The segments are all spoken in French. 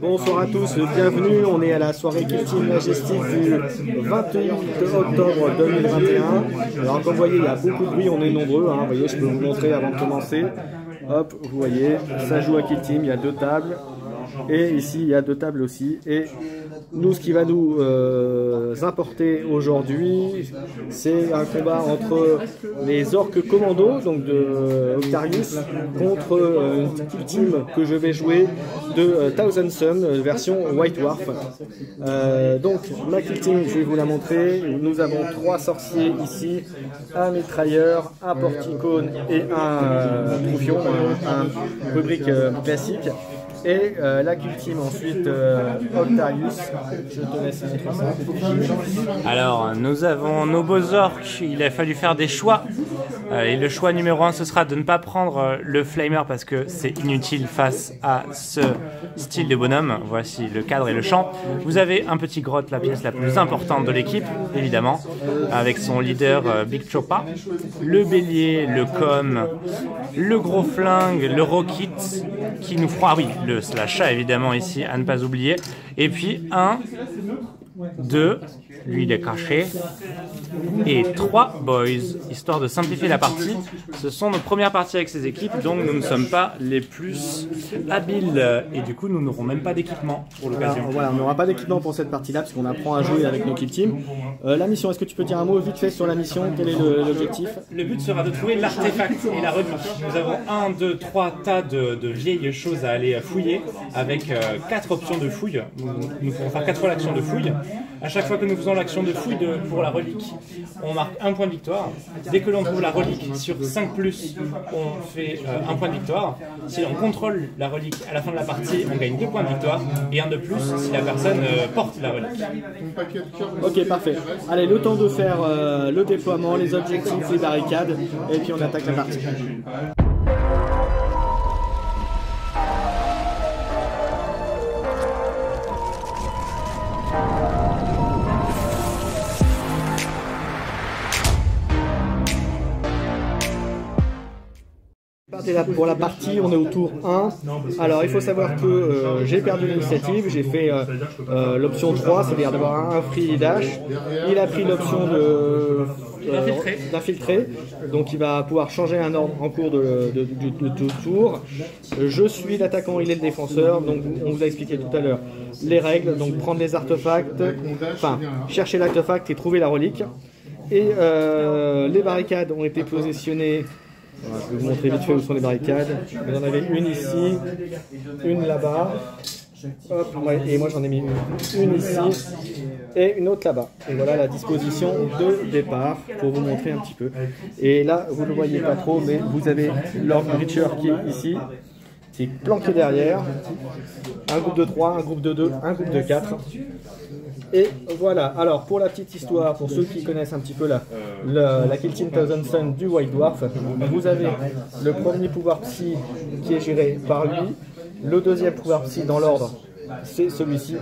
Bonsoir à tous, bienvenue, on est à la soirée Kill Team Majestic du 28 octobre 2021. Alors comme vous voyez, il y a beaucoup de bruit, on est nombreux, hein. Vous voyez, je peux vous montrer avant de commencer. Hop, vous voyez, ça joue à Kill Team, il y a deux tables. Et ici, il y a deux tables aussi. Et nous, ce qui va nous importer aujourd'hui, c'est un combat entre les orques commando, donc de Octarius, contre une Kill Team que je vais jouer de Thousand Sun, version White Dwarf. Donc, ma Kill Team, je vais vous la montrer. Nous avons trois sorciers ici, un mitrailleur, un porticone et un troufion, un rubrique classique. Et la Kill Team ensuite, Octarius, je te laisse montrer ça. Alors, nous avons nos beaux orques, il a fallu faire des choix. Et le choix numéro 1, ce sera de ne pas prendre le Flamer parce que c'est inutile face à ce style de bonhomme. Voici le cadre et le champ. Vous avez un petit grotte, la pièce la plus importante de l'équipe, évidemment, avec son leader Big Choppa, le bélier, le com, le gros flingue, le rocket qui nous fera, ah oui, le slash évidemment ici à ne pas oublier, et puis 1, 2, lui il est caché, et 3 boys, histoire de simplifier la partie. Ce sont nos premières parties avec ces équipes, donc nous ne sommes pas les plus habiles, et du coup nous n'aurons même pas d'équipement pour l'occasion. Voilà, on n'aura pas d'équipement pour cette partie-là, parce qu'on apprend à jouer avec nos Kill Team. La mission, est-ce que tu peux dire un mot vite fait sur la mission? Quel est l'objectif? Le but sera de trouver l'artefact et la relique. Nous avons 1, 2, 3 tas de vieilles choses à aller fouiller, avec 4 options de fouille. Nous pourrons faire 4 fois l'action de fouille. À chaque fois que nous faisons l'action de fouille pour la relique, on marque un point de victoire. Dès que l'on trouve la relique sur 5+, on fait un point de victoire. Si on contrôle la relique à la fin de la partie, on gagne 2 points de victoire et un de plus si la personne porte la relique. Ok, parfait. Allez, le temps de faire le déploiement, les objectifs, les barricades, et puis on attaque la partie. Pour la partie, on est au tour 1. Alors il faut savoir que j'ai perdu l'initiative, j'ai fait l'option 3, c'est-à-dire d'avoir un free dash. Il a pris l'option d'infiltrer, donc il va pouvoir changer un ordre en cours de tour. Je suis l'attaquant, il est le défenseur, donc on vous a expliqué tout à l'heure les règles, donc prendre les artefacts, enfin chercher l'artefact et trouver la relique. Et les barricades ont été positionnées. Je vais vous montrer vite fait où sont les barricades. Vous en avez une ici, une là-bas, et moi j'en ai mis une ici, et une autre là-bas. Et voilà la disposition de départ pour vous montrer un petit peu. Et là, vous ne le voyez pas trop, mais vous avez l'orc Breacher qui est ici, qui est planqué derrière. Un groupe de 3, un groupe de 2, un groupe de 4. Et voilà, alors pour la petite histoire, pour ceux qui connaissent un petit peu la Kill Team Thousand Sun du White Dwarf, vous avez le premier pouvoir psy qui est géré par lui, le deuxième pouvoir psy dans l'ordre c'est celui-ci,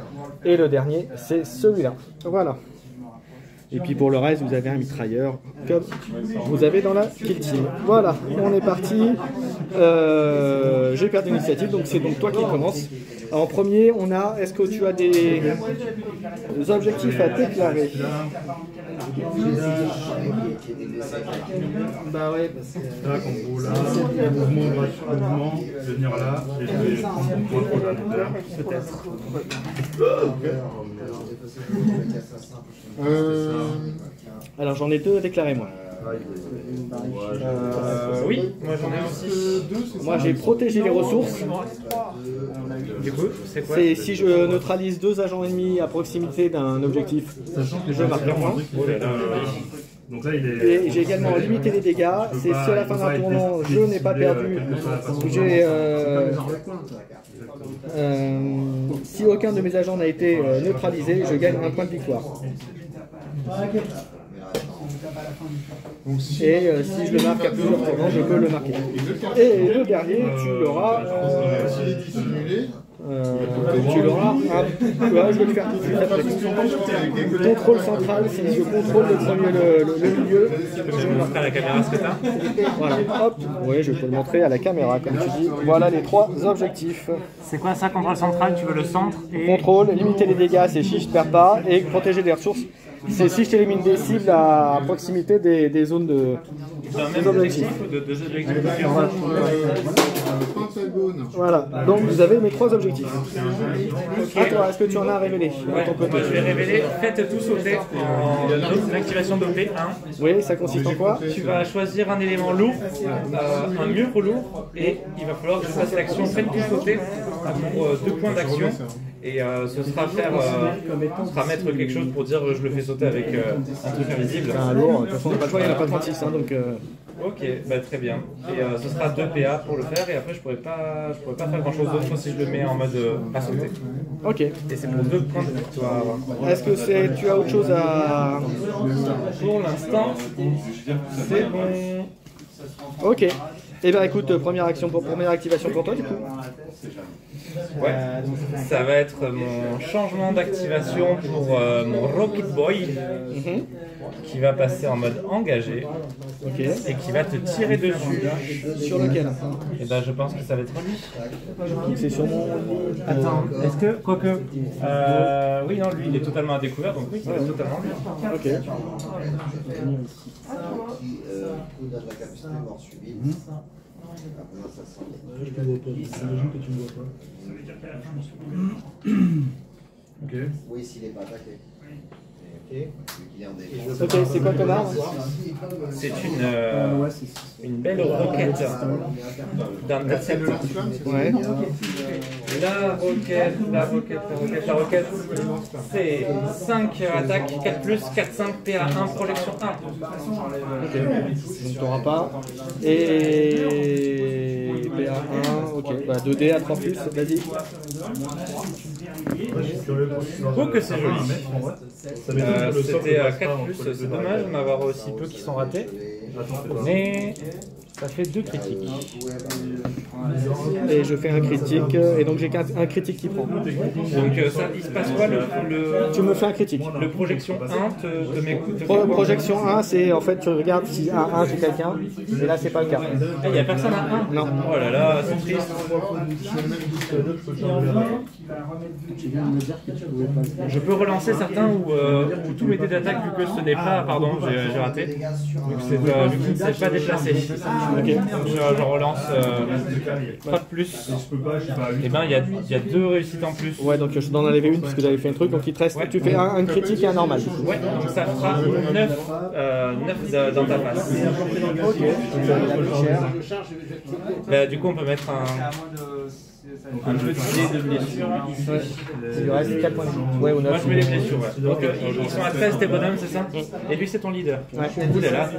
et le dernier c'est celui-là. Voilà. Et puis pour le reste, vous avez un mitrailleur comme vous avez dans la Kill Team. Voilà, on est parti. J'ai perdu l'initiative, donc c'est donc toi qui commence. En premier, on a, est-ce que tu as des objectifs à déclarer? Bah ouais. Là, en gros, là, mouvement, venir là, et je vais prendre mon point pour la hauteur. Peut-être. Alors j'en ai deux à déclarer moi. Oui, moi j'en ai aussi. Moi j'ai protégé les ressources. Du coup, c'est quoi? C'est si je neutralise 2 agents ennemis à proximité d'un objectif, je marque un point. Donc là, il est... Et j'ai également limité les dégâts. C'est si à la fin d'un tournant je n'ai pas perdu, j'ai si aucun de mes agents n'a été neutralisé, je gagne un point de victoire. Et si je le marque à plusieurs tournants, je peux le marquer. Et le dernier, tu l'auras. S'il est dissimulé, Tu l'auras. Ouais, je vais le faire tout de suite après. Contrôle central, c'est je contrôle le premier, le milieu. Tu peux me montrer à la caméra ce que t'as? Voilà, hop. Oui, je peux le montrer à la caméra, comme tu dis. Voilà les 3 objectifs. C'est quoi ça, contrôle central? Tu veux le centre et... Contrôle, limiter les dégâts, c'est si je ne perds pas, et protéger des ressources. C'est si je t'élimine des cibles à proximité des zones de. D'un même objectif ou de 2 objectifs différents? Voilà, donc vous avez mes 3 objectifs. À toi, est-ce que tu en as révélé Ouais, moi je vais révéler, faites tout sauter en activation d'OP 1. Oui, ça consiste en quoi? Tu vas choisir un élément lourd, un mur lourd, et il va falloir que je fasse l'action faites tout sauter pour 2 points d'action. Et ce sera mettre quelque chose pour dire je le fais sauter avec un truc invisible. Un lourd, de toute façon, on n'a pas le choix, il n'y en a pas 36, hein, donc... Ok, bah très bien. Et ce sera 2 PA pour le faire, et après je pourrais pas faire grand chose d'autre si je le mets en mode à sauter. Ok. Et c'est pour 2 points de victoire. Est-ce que tu as autre chose à... Pour l'instant, c'est bon. Ok. Eh bien écoute, première activation pour toi du coup. Ouais, ça va être mon changement d'activation pour mon Rocket Boy qui va passer en mode engagé et qui va te tirer dessus. Sur lequel? Et ben je pense que ça va être lui. C'est sur mon... Attends, est-ce que, quoique... oui, non, lui il est totalement à découvert, donc oui, ça va être totalement lui. Ok. Ok. Oui, s'il n'est pas attaqué. Ok, c'est quoi ton arme? C'est une belle roquette d'intercepteur. Ouais. La roquette, c'est 5 attaques, 4 plus, 4, 5, PA 1, projection 1. Ok, donc t'auras pas. Et BA1, ok, bah 2D à 3 plus, vas-y. Je trouve que c'est joli. C'était 4 plus, c'est dommage d'en avoir aussi peu qui sont ratés. Mais ça fait 2 critiques. Et je fais un critique, et donc j'ai un critique qui prend. Donc ça, il se passe quoi Tu me fais un critique. Le projection 1 te m'écoute. Projection 1, c'est en fait tu regardes si à 1 j'ai quelqu'un, et là c'est pas le cas. Il n'y a personne à 1? Non. Oh là là, c'est triste. Je peux relancer certains où tout m'était d'attaque vu que ce n'est pas... Pardon, j'ai raté. Vu que ne s'est pas déplacé. Ok. Donc je relance pas de plus. Et ben il y a 2 réussites en plus. Ouais, donc je t'en enlève une parce que j'avais fait un truc, donc il te reste, tu fais un critique et un normal. Ouais, donc ça fera 9 dans ta face. Ok. Bah, du coup on peut mettre un petit dé de blessure. Il lui reste 4 points de vie. Ouais, ou 9. Moi je mets les blessures, ouais. Donc ils sont à 13 tes bonhommes, c'est ça? Et lui c'est ton leader. Ouais. Ouh là là.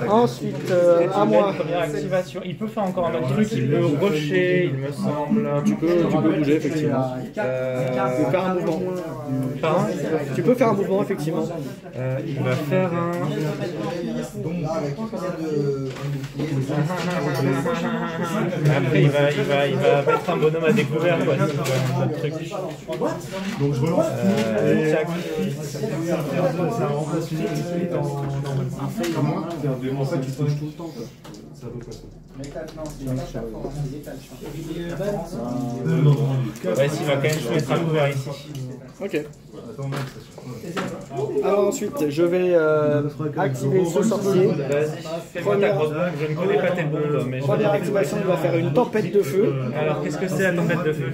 Ensuite, à moi. Première activation. Il peut faire encore un autre truc, il peut rusher, il me semble. Tu peux bouger, effectivement. Tu peux faire un mouvement. Pardon? Tu peux faire un mouvement, effectivement. Il va faire un... Après il va mettre un bonhomme à découvert, quoi. C'est truc. Donc je relance. Ça remplace une unité dans moi. En fait, tu touches tout le temps, quoi. C'est à peu près ça. Ouais, s'il va quand même se mettre à couvert ici. Ok. Alors ensuite, je vais activer ce sorcier. Vas-y, fais-moi ta grosse bombe. Je ne connais pas tes bombes, mais je Première activation, il va faire une tempête de feu. Alors, qu'est-ce que c'est la tempête de feu?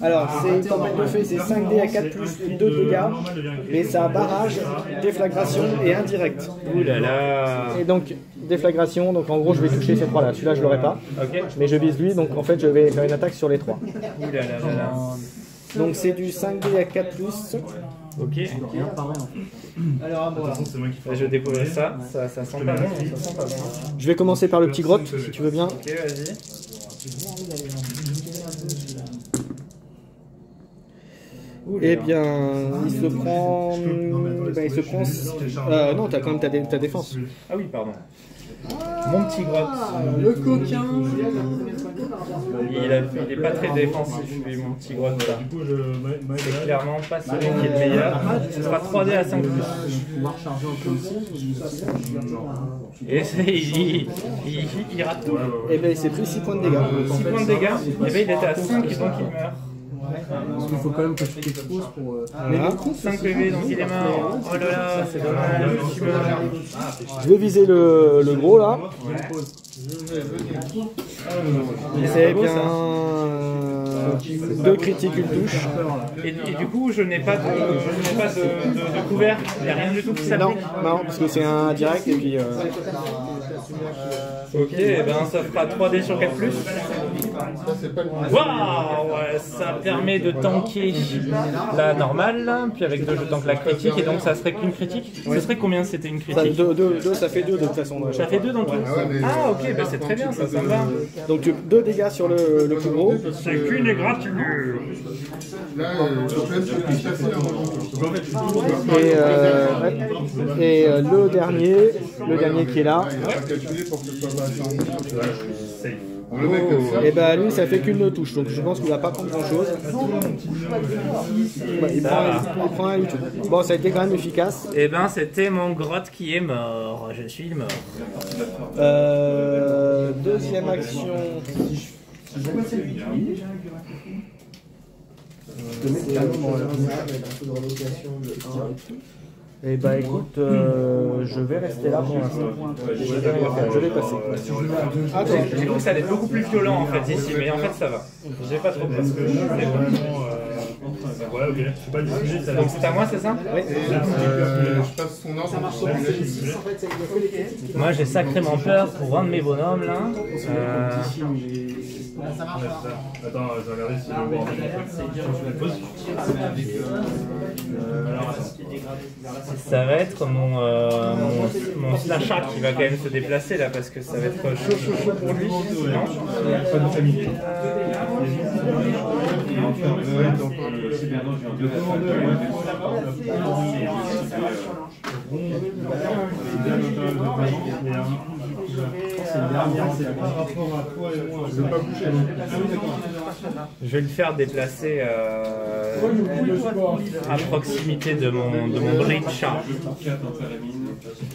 Alors, c'est une tempête de feu, c'est 5D à 4 plus 2 dégâts, mais ça a barrage, déflagration et indirect. Ouh là là. Et donc, déflagration, donc en gros, je vais toucher ces trois-là. Celui-là, je l'aurai pas, Ok. mais je vise lui, donc en fait, je vais faire une attaque sur les 3. Ouh là là là là. Donc, c'est du 5D à 4 plus. Ok. Alors, à moi. Je découvre ça sent pas bon, ça sent pas bon. Je vais commencer par le petit grotte, si tu veux bien. Ok, vas-y. Eh bien, il se prend... non, t'as quand même ta défense. Ah oui, pardon. Mon petit grotte. Le coquin. Il est pas très défensif, lui, mon petit grotte là. Du coup, C'est clairement pas celui qui est le meilleur. Ce sera 3D à 5+. Et il rate tout. Eh bien, il s'est pris 6 points de dégâts. 6 points de dégâts. Et bien, il était à 5 et donc il meurt. Parce qu'il faut quand même que tu t'exposes pour... Voilà. 5 PV, donc il est mort. Oh là là, c'est dommage. Tu meurs. Je vais viser le gros là. C'est bien 2 critiques, une touche. Et du coup, je n'ai pas de couvert. Il n'y a rien du tout qui Non, s'applique. non, parce que c'est un direct et puis... Ok, et ben ça fera 3D sur 4+. Waouh, ouais, ça permet de tanker la normale, puis avec 2 je tank la critique, et donc ça serait qu'une critique. Ce serait combien si c'était une critique? Ça fait 2 de toute façon. Ça fait 2 dans tout. Ah ok, bah c'est très bien, ça me va. Donc 2 dégâts sur le plus gros. C'est qu'une égratignure. Et le dernier qui est là, et bah lui ça fait qu'une touche, donc je pense qu'il va pas prendre grand chose. Il prend un YouTube. Bon, ça a été quand même efficace. Et ben c'était mon grotte qui est mort, je suis mort. Deuxième action. Eh bah écoute, je vais rester là pour l'instant. Je vais passer. J'ai cru que ça allait être beaucoup plus violent en fait ici, mais en fait ça va. J'ai pas trop peur. Ouais, ok, je suis pas diffusé, ça. Donc c'est à moi, c'est ça? Oui. Je passe son ordre. Moi j'ai sacrément peur pour un de mes bonhommes là. Attends, je vais regarder si je vais voir. Ça va être mon Slasha qui va quand même se déplacer là parce que ça va être chaud pour lui. Non, Pas de famille. Je vais le faire déplacer à proximité de mon bridge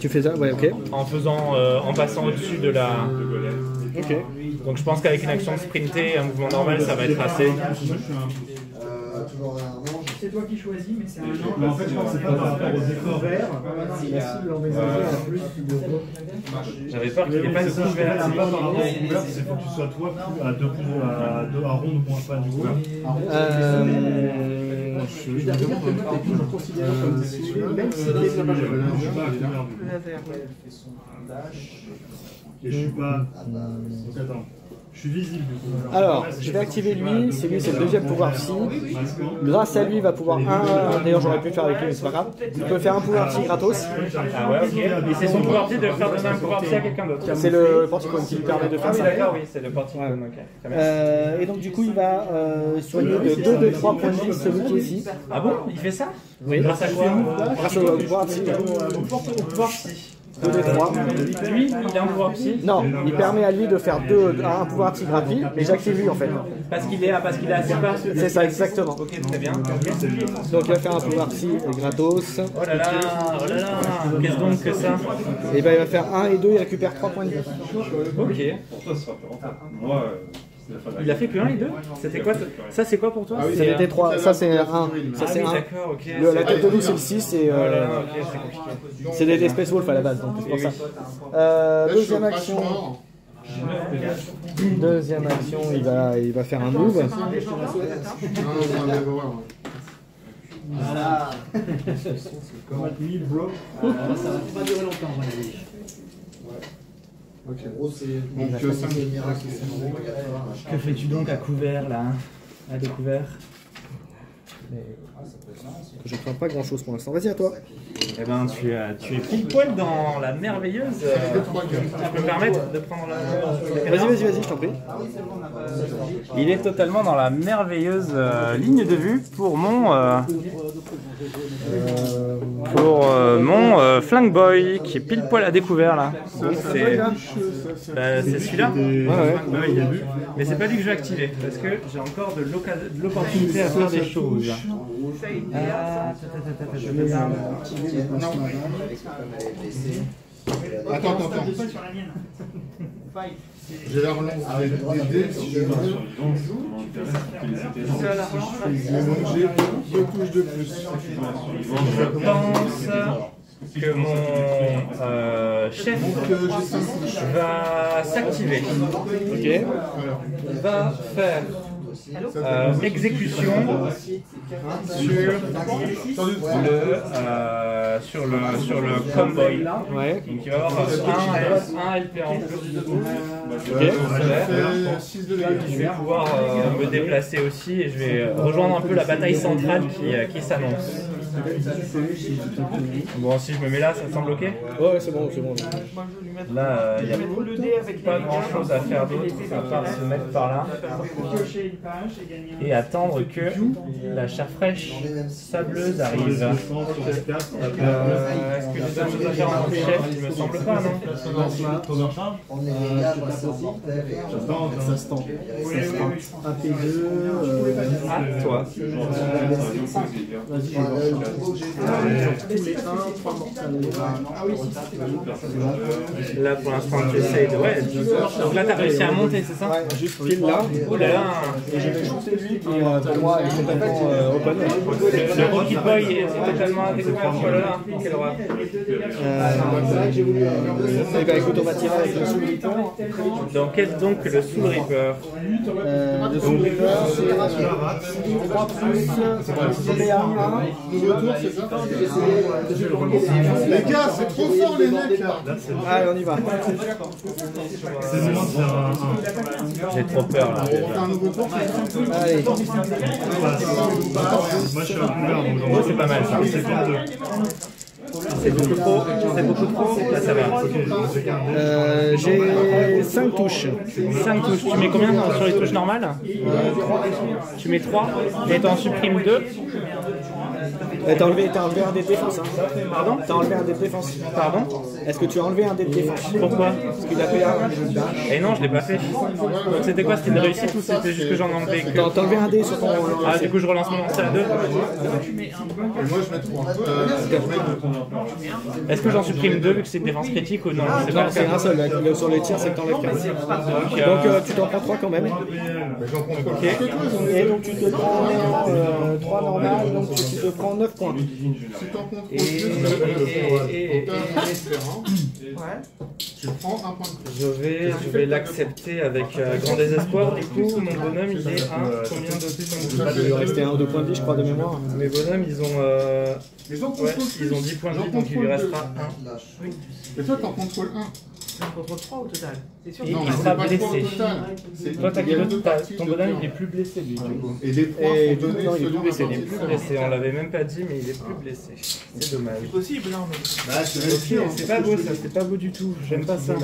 Tu fais ça? Ouais, ok. en passant au-dessus de la... Ok. Donc je pense qu'avec une action sprintée, un mouvement normal, ça va être assez. C'est toi qui choisis, mais c'est un an. Mais en fait, je pense que c'est pas par rapport au décor vert. Si la cible envisagée a plus de... J'avais peur qu'il n'y ait pas de couvert. C'est pas par rapport au couvert, c'est faut que tu sois toi à 2 à rond ou moins pas du coup. Je toujours considéré comme dissimulé, même si les Je suis pas à couvert et je suis pas... Donc attends. Je suis visible du coup. Alors, je vais activer lui, c'est le deuxième pouvoir psy. Grâce à lui, il va pouvoir d'ailleurs j'aurais pu le faire avec lui, mais c'est pas grave. Il peut faire un pouvoir psy gratos. Ah ouais, ok. Et c'est son pouvoir psy de faire donner un pouvoir psy à quelqu'un d'autre. C'est le Porticone qui lui permet de Ah faire oui, ça. d'accord, oui, c'est le Porticone, ok. Très bien. Et donc du coup, il va soigner de 2 de 3 points de vie celui qui est ici. Ah bon? Il fait ça? Oui. Grâce à quoi? Grâce au pouvoir psy. Au pouvoir psy. 2 de 3. Lui, il a un pouvoir psy? Non, il permet à lui de faire un pouvoir psy gratuit, mais j'active lui en fait. Parce qu'il est assez bas. C'est ça, exactement. Ok, très bien. Donc il va faire un pouvoir psy gratos. Oh là là, qu'est-ce donc que ça? Et ben il va faire 1 et 2, il récupère 3 points de vie. Ok. Il a fait que 1 et 2? C'était quoi? Ça c'est quoi pour toi? C'était 3, ça c'est 1. Ça c'est 1. D'accord, ok. La tête de loup c'est le 6 et Oh là là, ok, c'est compliqué. c'est des Space Wolf à la base, donc c'est pour ça. Deuxième action. Deuxième action, il va faire un move. Voilà. Comment être mis, bro? Ça va pas durer longtemps, à mon avis. Ok, gros, c'est. Donc, 5 Que fais-tu donc à couvert là? À découvert? Je crains pas grand chose pour l'instant. Vas-y, à toi. Eh ben, tu es pile poil dans la merveilleuse. Tu peux me permettre de prendre la. Vas-y, je t'en prie. Il est totalement dans la merveilleuse ligne de vue pour mon Flank Boy qui est pile poil à découvert là. Donc c'est celui-là. Ouais. Mais c'est pas lui que je vais activer parce que j'ai encore de l'opportunité à faire des choses. Je vais Attends. J'ai la relance des dés si je veux. J'ai 2 touches de plus. Je pense que mon chef va s'activer. Ok. Va faire exécution sur le Comboy. Ouais. Donc il va y avoir un LP en plus. Ok. Je vais pouvoir me déplacer aussi et je vais rejoindre un peu la bataille centrale qui s'annonce. Bon, si je me mets là, ça semble ok? Ouais, c'est bon. Là, il n'y a pas grand chose à faire d'autre à part se mettre par là et attendre que la chair fraîche sableuse arrive. Est-ce que j'ai d'autres choses à faire en tant que chef? Il me semble pas, non? Ça se tente. Un P2. À toi. Vas-y, tous les 1, 3 mortels. Là, pour l'instant, j'essaye de. Ouais, donc là, t'as réussi à monter, c'est ça? Ouais, juste pile là. Oh là là! Et je vais shooter lui qui pour moi est complètement open. Le Rocky Boy est totalement découvert. Oh là là, quelle horreur! Et bah écoute, on va tirer avec le Soul Reaper. Donc, qu'est-ce donc le Soul Reaper? Le Soul Reaper, c'est 3 plus PA1. Les gars, c'est trop fort les mecs là. Allez, on y va. C'est le moment de faire un. J'ai trop peur là. On fait un nouveau tour. Allez. Moi je suis un couleur donc Oh, c'est pas mal ça. C'est beaucoup trop. Là, ça va. J'ai 5 touches. 5 touches. Tu mets combien sur les touches normales? 3. Tu mets 3 et t'en supprimes 2. T'as enlevé un dé de défense. Hein. Pardon? T'as enlevé un dé de défense. Pardon? Est-ce que tu as enlevé un dé de défense? Pourquoi? Parce qu'il a fait un. Et non, je l'ai pas fait. Donc c'était quoi? C'était une réussite ou c'était juste que j'en ai enlevé que... T'as enlevé un dé sur ton. Ah, du coup, je relance mon lancer à 2. Moi je mets 3. Est-ce que j'en supprime 2 vu que c'est une défense critique ou non? C'est pas Non, le c'est cas. un seul. Sur les tirs, c'est que t'enlèves 15. Donc tu t'en prends 3 quand même. Ok. Et donc tu te prends 3 normales, donc tu te prends 9 points. Si t'en comptes tu prends un point de plus. Je vais l'accepter avec grand désespoir. Du coup, mon bonhomme, il est à combien de points de vie? Il lui restait 1 ou 2 points de vie, je crois, de mémoire. Mes bonhommes, ils ont, Les autres ouais, contrôlent ils ont plus. 10 points de vie, donc il lui restera 1. Et toi t'en contrôles 1. Contre 3 au total. C'est sûr. Et Non, il c'est sera pas blessé. 3 au total. Toi, Il y a deux parties ton de bonhomme, points. il est plus blessé, lui, du coup. Et les 3 Et sont donnés non, il est selon plus blessé, la Il est plus partie. blessé, on l'avait même pas dit, mais il est plus blessé. C'est dommage. Possible, non mais. Bah, c'est Ok, c'est pas beau ça, c'est pas beau du tout. J'aime pas ça.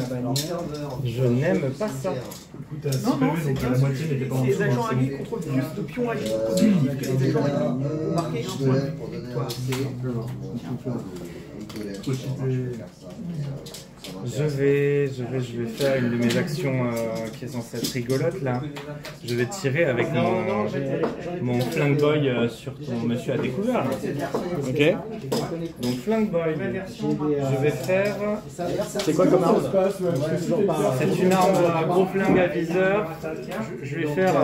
Je n'aime pas ça. Non, c'est les agents alliés contrôlent plus de pions alliés positifs que les agents ennemis. Vous marquez un point de victoire. Je vais faire une de mes actions qui est censée être rigolote là. Je vais tirer avec mon Flank Boy sur ton monsieur à découvert là. Ok. Donc Flank Boy, je vais faire. C'est quoi comme arme? C'est une arme à gros flingue à viseur. Je vais faire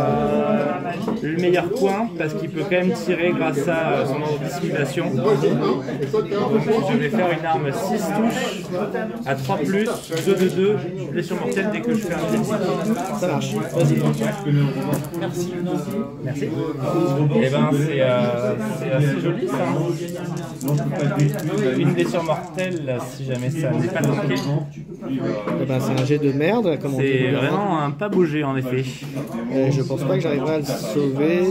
le meilleur point parce qu'il peut quand même tirer grâce à son dissimulation. Et toi t'es un peu moins. Je vais faire une arme 6 touches à 3+. plus 2 de 2, blessure mortelle dès que je fais un jet. Ça marche, vas-y. Merci. Merci. Et ben c'est assez joli ça. Une blessure mortelle si jamais ça n'est pas manqué. Eh ben, c'est un jet de merde, comme on dit. C'est vraiment un pas bougé en effet. Je pense pas que j'arriverai à le sauver.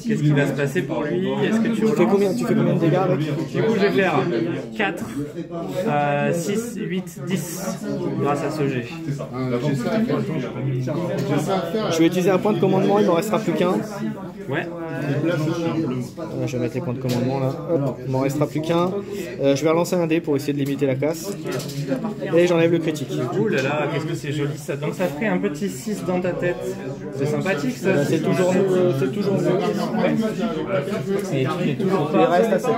Qu'est-ce qui va se passer pour lui? Est-ce que tu Tu fais combien de dégâts avec? Du coup je vais faire 4, 6, 8, 10 grâce à ce jet. Je vais utiliser un point de commandement, il m'en restera plus qu'un. Ouais. Je vais mettre les points de commandement là. Hop, il m'en restera plus qu'un. Je vais relancer un dé pour essayer de limiter la casse. Et j'enlève le critique. Ouh là là, qu'est-ce que c'est joli ça. Donc ça ferait un petit 6 dans ta tête. C'est sympathique ça. C'est toujours mieux. C'est toujours mieux. Et tu es toujours Il reste à 7.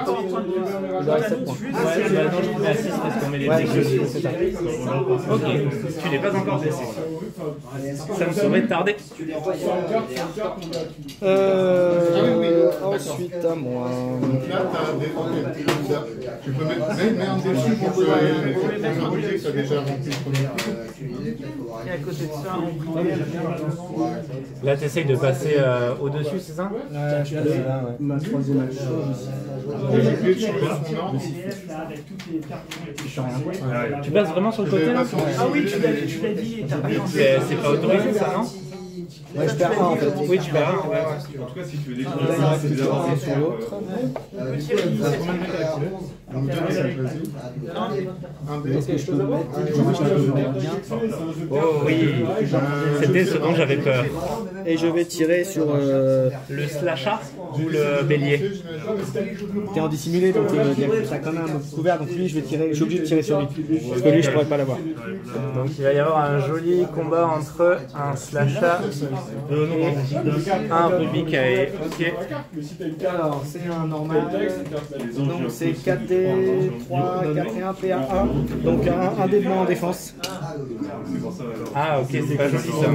Il reste 7 points. Ouais, bah non, je mets à 6 parce qu'on met les dés. C'est ça. Ok, tu n'es pas encore blessé. Ça me serait tardé. Ensuite à moi. Là, tu peux mettre un dessus pour que ça déjà rempli. Et à côté de ça, on prend Là, tu essayes de passer au-dessus, c'est ça? Je suis là, ouais. Ma troisième action, Tu passes vraiment sur le côté là? Ah oui, tu l'as dit et t'as pas pensé. C'est pas autorisé ça, non? Ouais, je perds un en fait. Oui, tu perds un. En tout cas, si tu veux des choses, Il reste plus un sur l'autre. Est-ce que je peux le mettre? Oh oui, c'était ce dont j'avais peur. Et je vais tirer sur. Le slasha ou le bélier? T'es en dissimulé, donc t'as quand même un couvert, donc lui je vais tirer, je suis obligé de tirer sur lui. Parce que lui je pourrais pas l'avoir. Donc il va y avoir un joli combat entre un slasha et un rubicae. Ok. Alors c'est un normal, donc c'est 4D, 3, 4 et 1, PA1, donc un dé de moins en défense. Ah ok, c'est pas joli ça.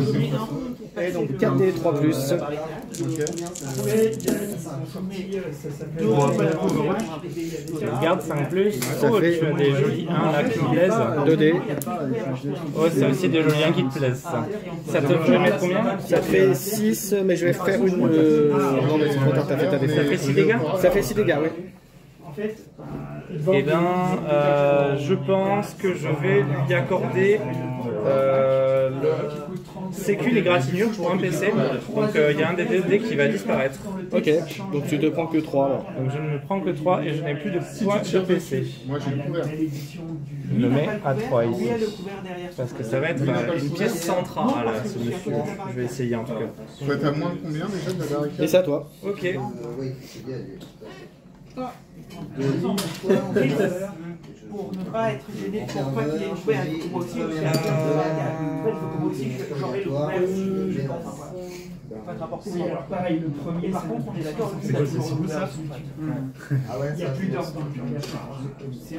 Et donc 4D, 3 plus. Regarde 5 plus. Ça Oh, fait- tu as des jolis 1 là qui me plaisent. 2D, Oh, c'est aussi des jolis 1 qui te plaisent ça. Ça te fait mettre combien? ça fait 6, mais je vais faire une. Non, mais c'est trop tard, t'as fait ta Ça défaite. fait 6 dégâts? Ça fait 6 dégâts, oui. Eh ben, je pense que je vais lui accorder le sécu les gratignures pour un PC. Donc il y a un des dés qui va disparaître. Ok, donc tu te prends que 3 alors. Donc je ne me prends que 3 et je n'ai plus de points de PC. moi j'ai le couvert. Je le mets à 3 ici. Il y a le couvert derrière. Parce que ça va être une pièce centrale, ce monsieur. Je vais essayer en tout cas. Faut être à moins de combien déjà de la barricade? Et c'est à toi. Ok. Pour ne pas être gêné, pour pas qu'il y ait une couvert. Moi aussi, j'aurai le couvert. Enfin voilà. Pas de rapport. Pareil, le premier. Par contre, on est d'accord. C'est quoi, c'est vous ça? Il y a plus d'ordre dans le purgatoire.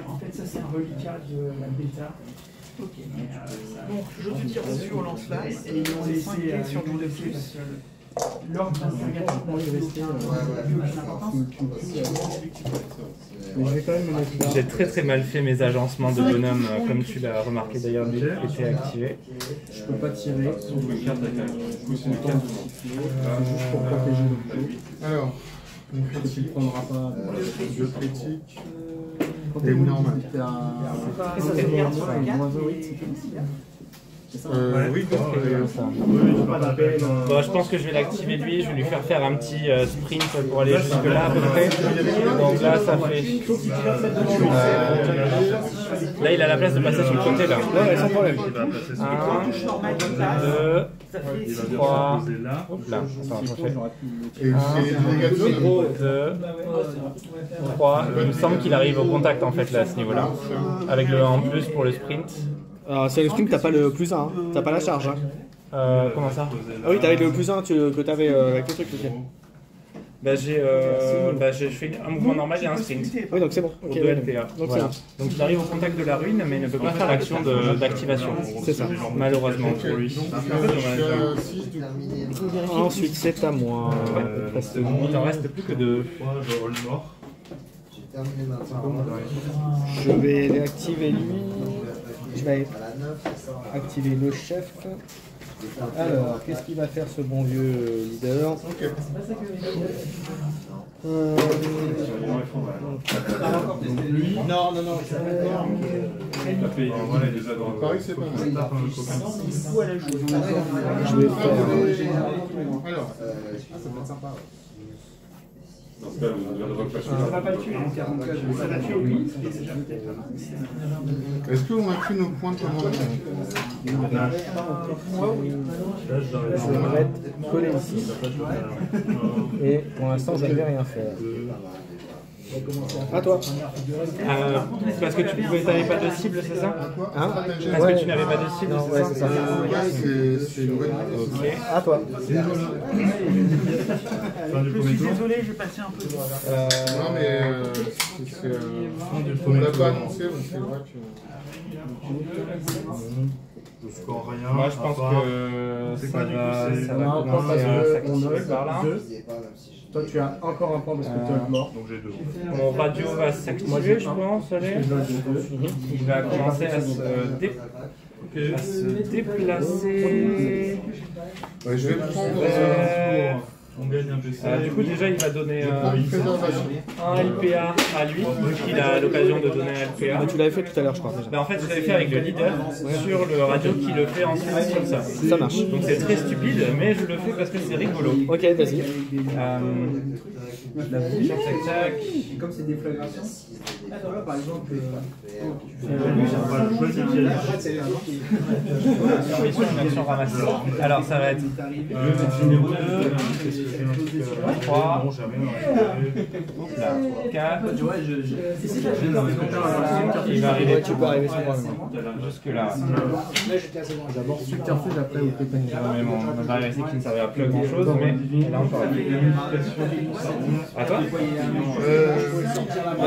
En fait, ça c'est un reliquat de la bêta. Ok. Donc, je te tire dessus au lance-flamme et on les 5 dés sur du de plus. L'ordre d'un purgatoire est resté mais je vais quand même me mettre là. J'ai très mal fait mes agencements de bonhomme, comme tu l'as remarqué d'ailleurs, mais était activé. Je peux pas tirer. C'est juste pour protéger le coup. Alors, Tu ne prendras pas deux critiques. quand Et t'es normal. t'es à Et ça se regarde sur la carte. moins 8. Oui, Pas d'appel. Bon, je pense que je vais l'activer lui, je vais lui faire un petit sprint pour aller jusque là à peu près. Donc là ça fait... là il a la place de passer sur le côté là. Ouais, sans problème. 1, 2, 3, hop là, attends, je refais. Et c'est négatif. 2, 3, il me semble qu'il arrive au contact en fait là à ce niveau là. Avec le 1 en plus pour le sprint. Alors, c'est le sprint, t'as pas le plus 1, hein. T'as pas la charge. Hein. Comment ça? Ah oui, t'avais le plus 1 que t'avais avec le truc. Ok. Bah j'ai fait un mouvement normal et un sprint. Oui, donc c'est bon. Pour Ok, 2 ouais. LPA. Donc Voilà. Donc il arrive au contact de la ruine mais il ne peut pas faire l'action d'activation. c'est ça. Malheureusement pour lui. Je suis à 6 du coup. Ensuite, c'est à moi. Il t'en reste plus que 2. Je vais réactiver lui. Je vais activer le chef. Alors, qu'est-ce qu'il va faire ce bon vieux leader? Non. Pareil, c'est pas mal. Je vais faire. Alors, Ça va pas le tuer, ça va tuer lui. est-ce qu'on a pris nos points de commandement? Je vais me mettre collé ici. Et pour l'instant, je ne vais rien faire. À toi. Parce que tu n'avais pas de cible, c'est ça? Hein? Parce que tu n'avais pas de cible, Non, c'est ouais, ça? c'est ça. C'est une bonne idée. À toi. Je suis désolé, j'ai passé un peu de temps. Non, mais on ne l'a pas annoncé, donc c'est vrai que. Je score rien. Moi, je pense que ça va commencer à s'activer par là. Toi, tu as encore un point parce que tu es mort. Donc j'ai 2. Mon radio va s'activer, je pense. Allez. Il va commencer à se déplacer. Ouais, je vais prendre. On gagne un PC. Du coup, déjà, il va donner Préservation. un LPA à lui, qu'il a l'occasion de donner un LPA. Tu l'avais fait tout à l'heure, je crois. Déjà. En fait, je l'avais fait avec le leader sur le radio qui le fait ensuite comme ça. Ça marche. Donc c'est très stupide, mais je le fais parce que c'est rigolo. Ok, vas-y. Tac, tac. Comme c'est des flagrations. Là, par exemple, Mission, une action ramassée. Alors ça va être 2, 3, 4, il va arriver, Tu peux arriver sur moi. jusque là. D'abord subterfuge, après au pétani. Mais mon barrière ici qui ne servait à plus grand chose, mais là encore. À toi.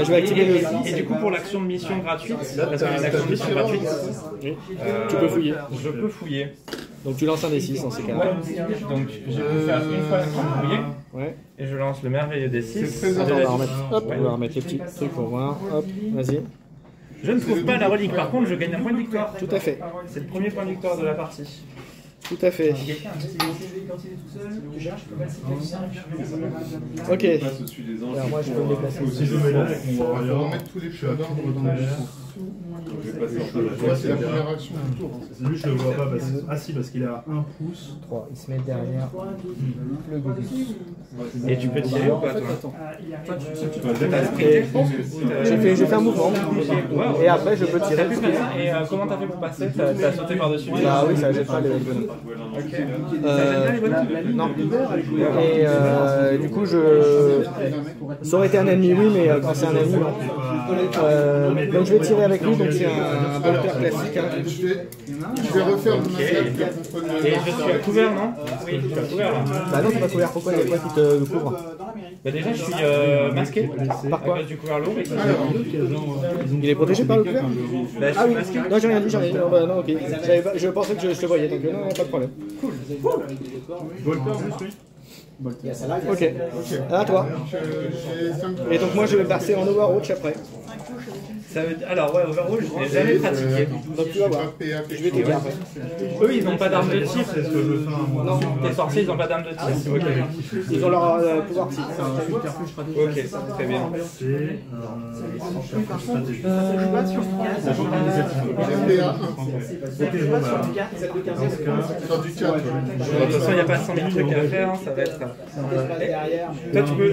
Je vais activer le. Et du coup pour l'action de mission gratuite, parce que l'action de mission gratuite, Tu peux fouiller. je peux fouiller. Donc tu lances un D6 dans ces cas-là. Donc je peux faire une fois l'action de fouiller, Ouais. et je lance le merveilleux D6. Attends, on va remettre. Hop, on va remettre les petits trucs pour voir. Hop, vas-y. Je ne trouve pas la relique, par contre je gagne un point de victoire. Tout à fait. C'est le premier point de victoire de la partie. Tout à fait. quand il est tout seul, tu cherches, tu peux pas Ok. Alors moi je peux me déplacer. On va remettre tous les points d'ordre dans le discours. Ouais, c'est la première action du tour. Lui, je le vois pas parce que. Ah si, parce qu'il est à 1 pouce. 3. Il se met derrière le gogus. Et tu peux tirer ou pas toi? J'ai fait un mouvement. Et après je peux tirer. Et comment t'as fait pour passer? T'as sauté par-dessus? Ah oui, ça jette pas les bonhommes. Non. Et du coup, ça aurait été un ennemi, oui, mais quand c'est un ennemi, non. Donc je vais tirer avec lui, donc c'est un bolter classique. Hein. Je vais refaire mon attaque contre le. Et je suis à couvert, non? Oui, je suis à couvert là. Bah non, t'es pas couvert. Pourquoi il y a quoi qui te couvre? Bah déjà je suis masqué Par quoi? à cause du couvert lourd. Il est protégé par le couvert? Bah, je Ah suis oui, masqué. non, j'ai rien dit, j'ai rien dit. Non, bah, non, ok. Je pensais que je te voyais, donc non, pas de problème. Volter, juste, oui. Ok. À toi. Et donc moi je vais passer en Overwatch après. Ça veut dire- Alors ouais, Overwatch, je n'ai jamais pratiqué. Donc tu vas voir. Je vais te dire après. Eux, ils n'ont pas d'armes de tir. C'est ce que je fais un Non, Tes sorciers, ils n'ont pas d'armes de tir. Ok, ils ont leur pouvoir psy. ok, très bien. Sur du 4. De toute façon, il n'y a pas 100 000 trucs à faire, hein, ça va être... Toi, tu peux...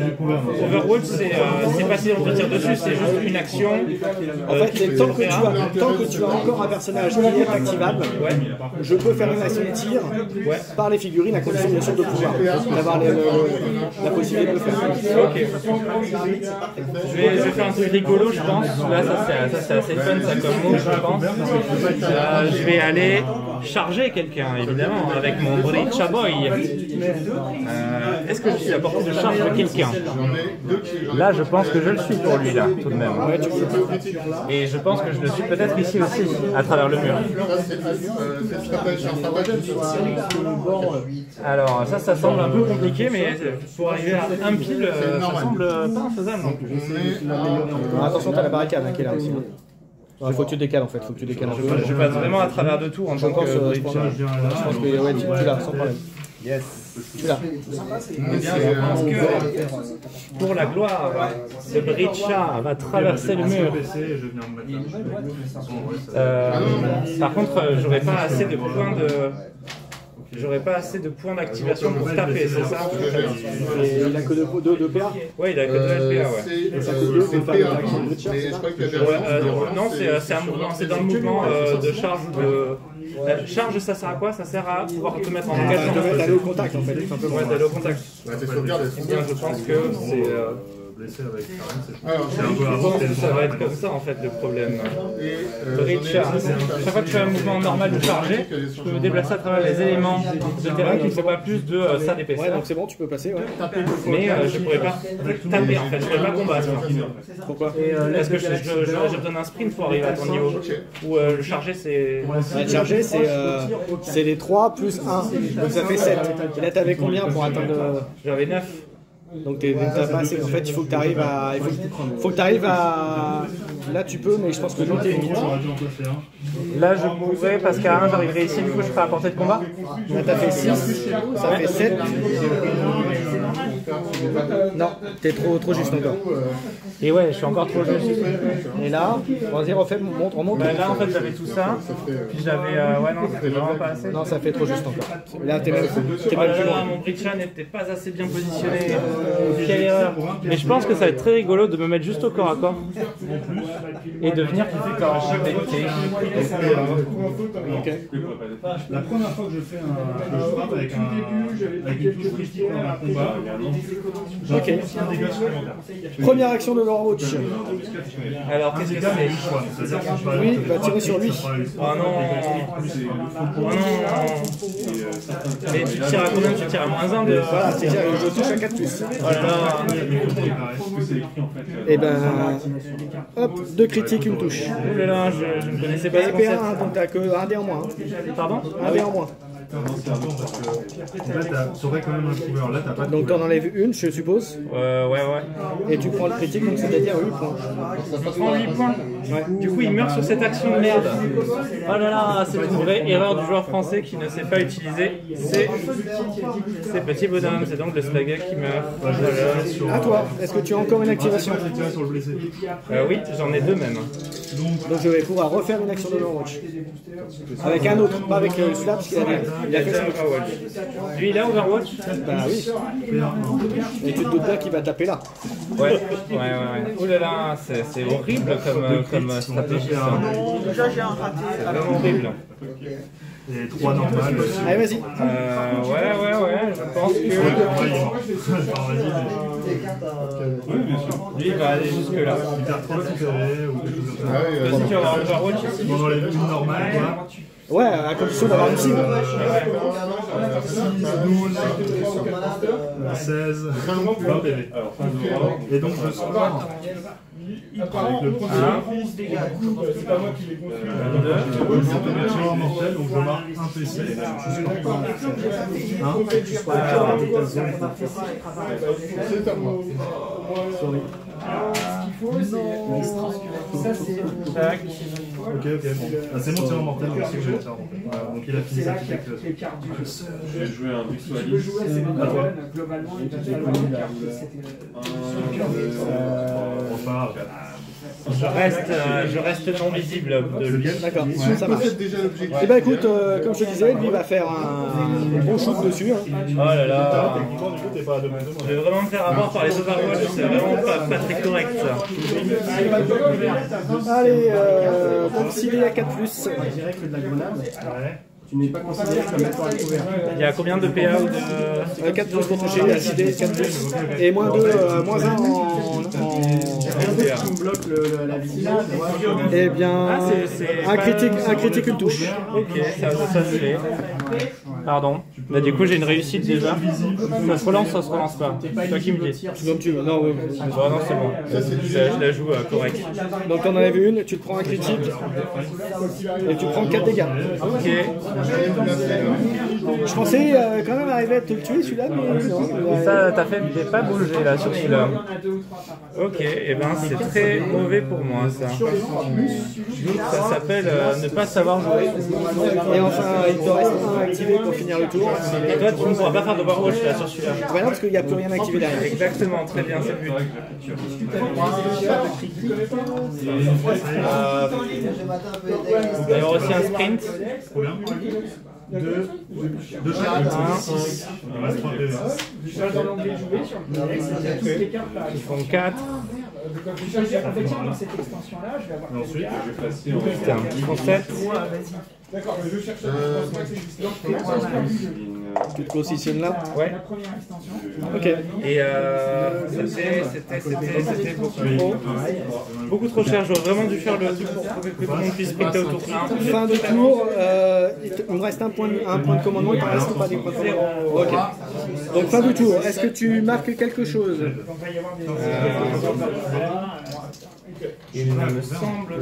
Overwatch, c'est pas si on peut tirer dessus, c'est juste une action. En fait, c'est tant que tu as encore un personnage qui est activable, je peux faire une action de tir par les figurines à condition bien sûr de pouvoir d'avoir la possibilité de le faire. Ok. Je vais faire un truc rigolo, je pense. Là, ça c'est assez fun, ça comme mot, je pense. Je vais aller charger quelqu'un, évidemment, avec mon Breccia Boy. Est-ce que je suis à portée de charge de quelqu'un? Là, je pense que je le suis pour lui, là, tout de même. Et je pense que je le suis peut-être ici aussi, à travers le mur. Alors, ça semble un peu compliqué, mais pour arriver à un pile, ça semble pas infaisable non plus. Attention, t'as la barricade qui est là aussi. Il faut que tu décales en fait, faut que tu décales un peu. Je passe vraiment à travers de tout en tant que Je pense Breacher. que ouais, tu l'as sans problème. Yes. Tu l'as. Eh bien, je pense que pour la gloire, ce Breacher va traverser le mur. PC et je viens me mettre là. Par contre, j'aurais pas assez de points de. J'aurais pas assez de points d'activation pour taper, c'est ça? Et il a que 2 PA. Ouais, il a que 2 LPA, ouais. C'est PA, mais je crois qu'il y avait Non, c'est un mouvement, c'est dans le mouvement de charge ou de. Charge, ça sert à quoi? Ça sert à pouvoir te mettre en engagement. D'aller au contact en fait, tout simplement. Ouais, d'aller au contact. tes sauvegardes, elles sont Eh bien, je pense que c'est. Blessé avec Karen, c'est Alors, un peu Je avant. pense que ça va être comme ça en fait le problème. et Breacher. Chaque fois que je fais un mouvement normal de charger, je peux me déplacer à travers les éléments de terrain qui ne sont pas plus de ça Ouais, d'épaisseur. donc c'est bon, tu peux passer. Ouais. Mais je pourrais pas taper en fait, je pourrais pas combattre. Pourquoi? Parce que je donne un sprint pour arriver à ton niveau. Ou le charger c'est. La charger, c'est les 3 plus 1. Donc ça fait 7. Et là, t'avais combien pour atteindre. J'avais 9. Donc t'as pas assez. En fait, il faut que t'arrives à. Faut que t'arrives à. Là, tu peux, mais je pense que là, t'es limite. Là je pourrais parce qu'à 1 j'arriverai ici, du coup je ferai à portée de combat. Là, t'as fait 6. Ça fait 7. Non, t'es trop juste encore. Et ouais, je suis encore trop juste. Et là, vas-y, remonte. Bah, là en fait j'avais tout ça, puis j'avais. Ouais, non, c'était vraiment pas assez. Non, ça fait trop juste encore. Là, t'es Oh même là plus là, loin. mon Breacher n'était pas assez bien positionné. Quelle erreur. Mais je pense que ça va être très rigolo de me mettre juste au corps à corps et de venir en vérité. La première fois que je fais un frappe avec une touche critique dans un combat, Ok. un dégât supplémentaire. Première action de Overwatch. Alors qu'est-ce que c'est? C'est-à-dire que je vais Lui, va tirer sur lui. Oh non. Oh non. Mais tu tires à combien? Tu tires à -1 de. Voilà, c'est-à-dire que je touche à 4 plus. Oh là là. Et ben. Hop, 2 critiques, une touche. Ouh là là, je ne connaissais pas ce Et concept. PA, donc t'as que 1 dé en moins. Pardon? Un dé en moins. En fait, t'aurais quand même un couvert. Là, t'as pas de Donc t'en enlèves une, je suppose. Ouais. Et tu prends le critique, donc c'est-à-dire 8 points. Je prends 8 points. Du coup, il meurt sur cette action de merde. Oh là là, c'est une vraie erreur du joueur français qui ne sait pas utiliser ces petits bonhommes. C'est donc le Slugger qui meurt. Oh là là. À toi, est-ce que tu as encore une activation? j'ai tiré sur le blessé. Oui, j'en ai 2 même. Donc je vais pouvoir refaire une action de Overwatch. Avec un autre, pas avec celui-là, parce qu'il a fait ça. Lui, il a Overwatch? Bah oui. Et tu te doutes bien qu'il va taper là. Ouais. Oh là là, c'est horrible comme stratégie. Ça. C'est vraiment horrible. Et 3 normales. Allez, vas-y. Ouais, je pense que lui il va aller jusque là. Il perd 3 tickets ou quelque chose comme ça. Vas-y, tu vas avoir Overwatch ici. On enlève une normale, quoi. Ouais, à condition d'avoir une cible. 16, 20 PV. Et donc je sors avec le premier. C'est pas moi qui l'ai conçu. Tireur mortel, donc je marque un PC. C'est à moi. Ce qu'il faut, c'est. Ça, c'est. Tac. Ok, bon. Ah, c'est mon tireur mortel aussi que j'ai le tireur mortel. Voilà, donc il a fini sa petite explosion. J'ai joué un Tu peux Visualis. jouer à ces bonhommes, globalement, il va falloir une carte. Bon, pas grave. Je reste non visible de lui. D'accord, ça marche. C'est déjà l'objectif. Et bah écoute, comme je te disais, lui va faire un bon shoot dessus. Hein. Oh là là. Techniquement, du coup, t'es pas à 2 mètres de moi. Je vais vraiment me faire avoir par les Overwatch, c'est vraiment pas très correct ça. Allez, donc s'il est à 4 plus, Je dirais que de la grenade, Ouais. tu n'es pas considéré comme étant un couvert. Il y a combien de PA ou de. 4 plus pour toucher, à 6 dés, 4 plus. Et moins 2, moins 1 en Tu me bloques la vigilance. Eh bien, Ah, c'est un critique, une touche. Ok, ça se fait. Pardon. Bah, du coup, j'ai une réussite déjà. Ça se relance pas. C'est toi qui me dis. Comme tu veux. Non, Bon, non, c'est bon. Je la joue correct. donc t'en enlèves une, tu te prends un critique et tu prends 4 dégâts. Ok. Je pensais quand même arriver à te le tuer celui-là, mais non. Ça, t'as fait pas bouger là sur celui-là. Ok, et ben putain, c'est très mauvais pour moi ça. Ça s'appelle ne pas savoir jouer. Et enfin, il te reste un activé pour finir le tour. Et toi, tu ne pourras pas faire d'Overwatch là sur celui-là. Bah non, parce qu'il n'y a plus rien activé derrière. Exactement, très bien, c'est le but. Il va y avoir aussi un sprint. Combien 2 charges, 6. Il reste 3 PV. Ils font 4. En fait, dans cette extension-là, je vais avoir. Et ensuite, Je vais passer en. Putain, ils font 7. D'accord, mais je cherche. Tu te positionnes là? Ouais. La première extension. Ok. Et c'était beaucoup trop cher. J'aurais vraiment dû faire le truc pour que tout le monde puisse sprinter autour. Fin de tour, il me reste un point de commandement, il ne reste pas des points de commandement. Ok. Donc fin du tour, est-ce que tu marques quelque chose? Donc, il va y avoir des. Il me semble.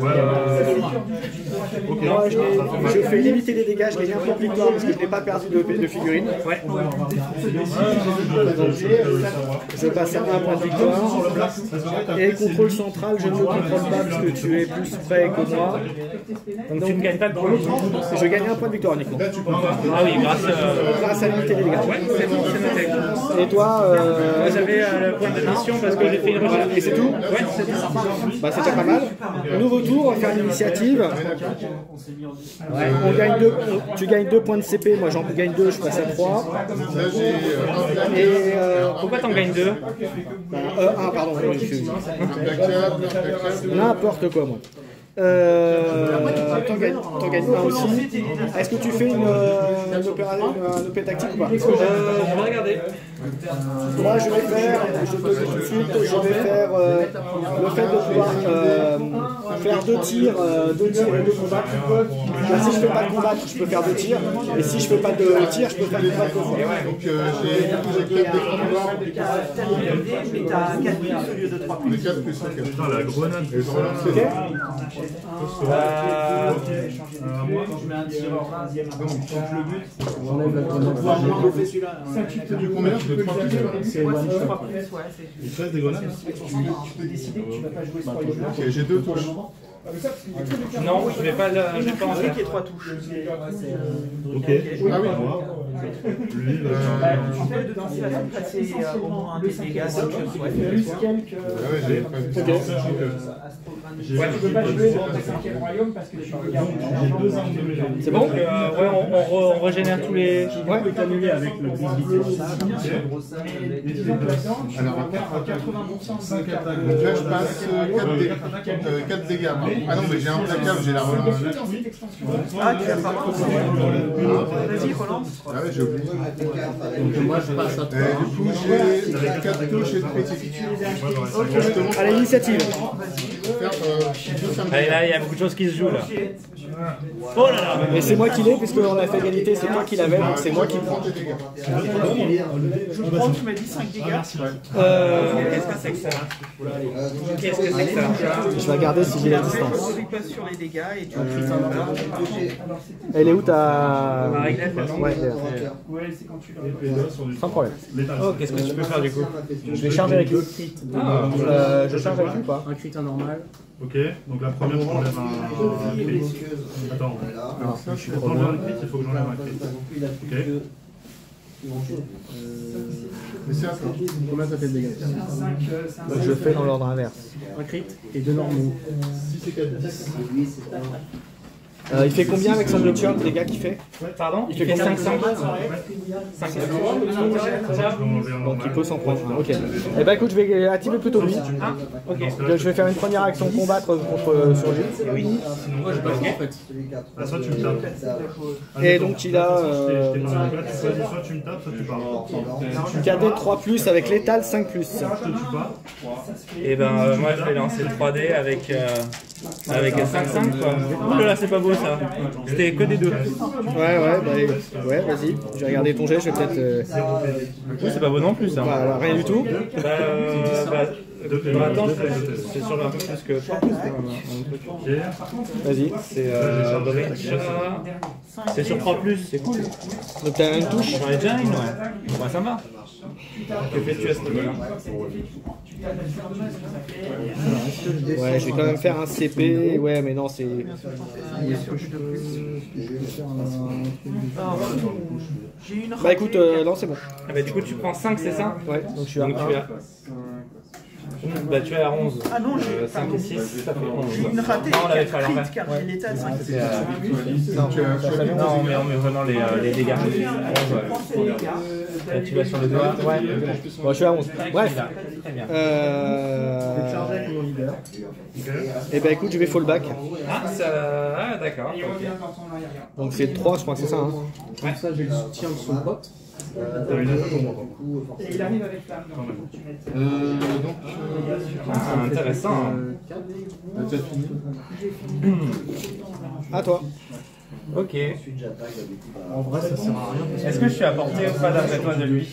Moi, je fais limiter les dégâts, je gagne un point de victoire parce que je n'ai pas perdu de figurine. Ouais. Donc, je passe à un point de victoire. Et contrôle central, je ne le contrôle pas parce que tu es plus près que moi. Donc tu ne gagnes pas de points. Je gagne un point de victoire uniquement. Ah oui, Grâce à limiter les dégâts. Ouais, c'est bon, c'est noté. Et toi, Moi j'avais le point de mission parce que j'ai fait une recherche. et c'est tout? Ouais, c'est tout. Bah, c'était pas mal. Nouveau tour, on va faire l'initiative. On gagne tu gagnes 2 points de CP, moi j'en gagne 2, je passe à 3. Là, j'ai Et Pourquoi t'en gagnes 2? pardon, un placard, n'importe quoi moi. T'en gagnes un aussi. Est-ce que tu fais une OP tactique ou pas? Je vais regarder. Moi je vais faire, je te le dis tout de suite, je vais faire le fait de pouvoir faire 2 tirs et 2 combats. Là, si je fais pas de combat, je peux faire 2 tirs. Et si je fais pas de tir, je peux faire 2 fois. donc j'ai 4 d'écran noir. Mais t'as 4 plus au lieu de 3 plus. Les 4 plus 4. Putain, la grenade. Et voilà, Ok. Je mets un tir en base. J'enlève la grenade. du combien? De 3 plus. C'est one shot. Il te reste des grenades? Tu peux décider que tu vas pas jouer ce royaume-là. Ok, j'ai 2 touches. Non, je vais pas en faire. Qui est 3 touches. Ok. Ah oui. Lui, il va. En fait, dedans, il va faire passer au moins un des dégâts si tu le souhaites. Plus quelques. Ah ouais, j'ai pas vu. Tu peux pas jouer dans le 5e royaume parce que tu veux garder J'ai 2 armes de mélange. C'est bon? Ouais, on régénère tous les. Ouais. peut annulé avec le visibilité. Mais disons que là-dedans, tu vas perdre 80% 5 attaques. Donc là, je passe 4 dégâts. Ah non, mais j'ai un placard, j'ai la relance. Ah, tu vas pas. Vas-y, relance. Ah ouais, j'ai oublié. Donc moi je passe à 3. Du coup, j'ai 4 touches et de critique. Allez, l'initiative. Allez, là, il y a beaucoup de choses qui se jouent là. Oh là là! Et c'est moi qui l'ai, puisqu'on a fait égalité, c'est toi qui l'avais, donc c'est moi qui prends. Je prends, tu m'as dit 5 dégâts. Qu'est-ce que c'est que ça? Qu'est-ce que c'est que ça? Je vais regarder si j'ai la distance. Tu passes sur les dégâts et tu Elle est où ta... La réglette, là, non? Ouais, elle est là. Ouais, c'est quand tu l'as. Sans problème. Oh, qu'est-ce que tu peux faire du coup? Je vais charger avec lui. Je charge avec lui ou pas? Un crit normal. Ok, donc la première, je t'enlève un crit. Attends, pour t'enlever un crit, il faut que j'enlève un crit. Ok. Mais c'est à ça. Combien ça fait de dégâts? Donc je fais dans l'ordre inverse. Un crit et 2 normaux. Si c'est 4, 10. Il fait combien avec son nutshot, les gars, qu'il fait? Pardon? Il fait combien? 500. 500. Donc il peut s'en prendre. Ok. Eh ben écoute, je vais activer plutôt lui. Ok. Je vais faire une première action combattre contre sur lui. Oui. Moi je passe en fait. Là, soit tu me tapes. Et donc il a Là, tu choisis soit tu me tapes, soit tu pars. cadet 3+, avec létal 5+. Je te tue pas. Et ben moi je vais lancer le 3D avec 5-5 quoi. Oh là là, c'est pas beau ça. C'était que des 2. Ouais, vas-y. Je vais regarder ton jet, je vais peut-être... Du coup c'est pas beau non plus ça. Voilà, rien du tout. Attends, c'est sur un peu plus que 3 pouces. Vas-y. C'est c'est sur 3 plus, c'est cool. Donc t'as une touche. J'en ai déjà une, ouais. Bah, ça va. Que fais-tu à ce niveau-là? Ouais, je vais quand même faire un CP. Ouais, mais non, c'est. J'ai une Bah écoute, non, c'est bon. Ah bah du coup tu prends 5, c'est ça? Ouais, donc je suis à Donc tu as... Bah tu es à 11. Ah non, j'ai 5 et 6, ça fait 11. j'ai une ratée Non, on l'avait qui fait à a l'envers. car il était à 5. Non, on met vraiment les dégâts. 11, ouais. Là, tu vas sur le doigt. Ouais. Bon, je suis à 11. Bref. Très bien. Et bah écoute, je vais fallback. Ah, d'accord. Ok. Donc c'est 3, je crois que c'est ça. Hein. Comme ça, j'ai le soutien de son pote. Et il arrive avec flamme. Ah, intéressant. T'as fini? À toi. Ok. En vrai, ça sert à rien. Est-ce que je suis à portée ou pas d'après toi de lui?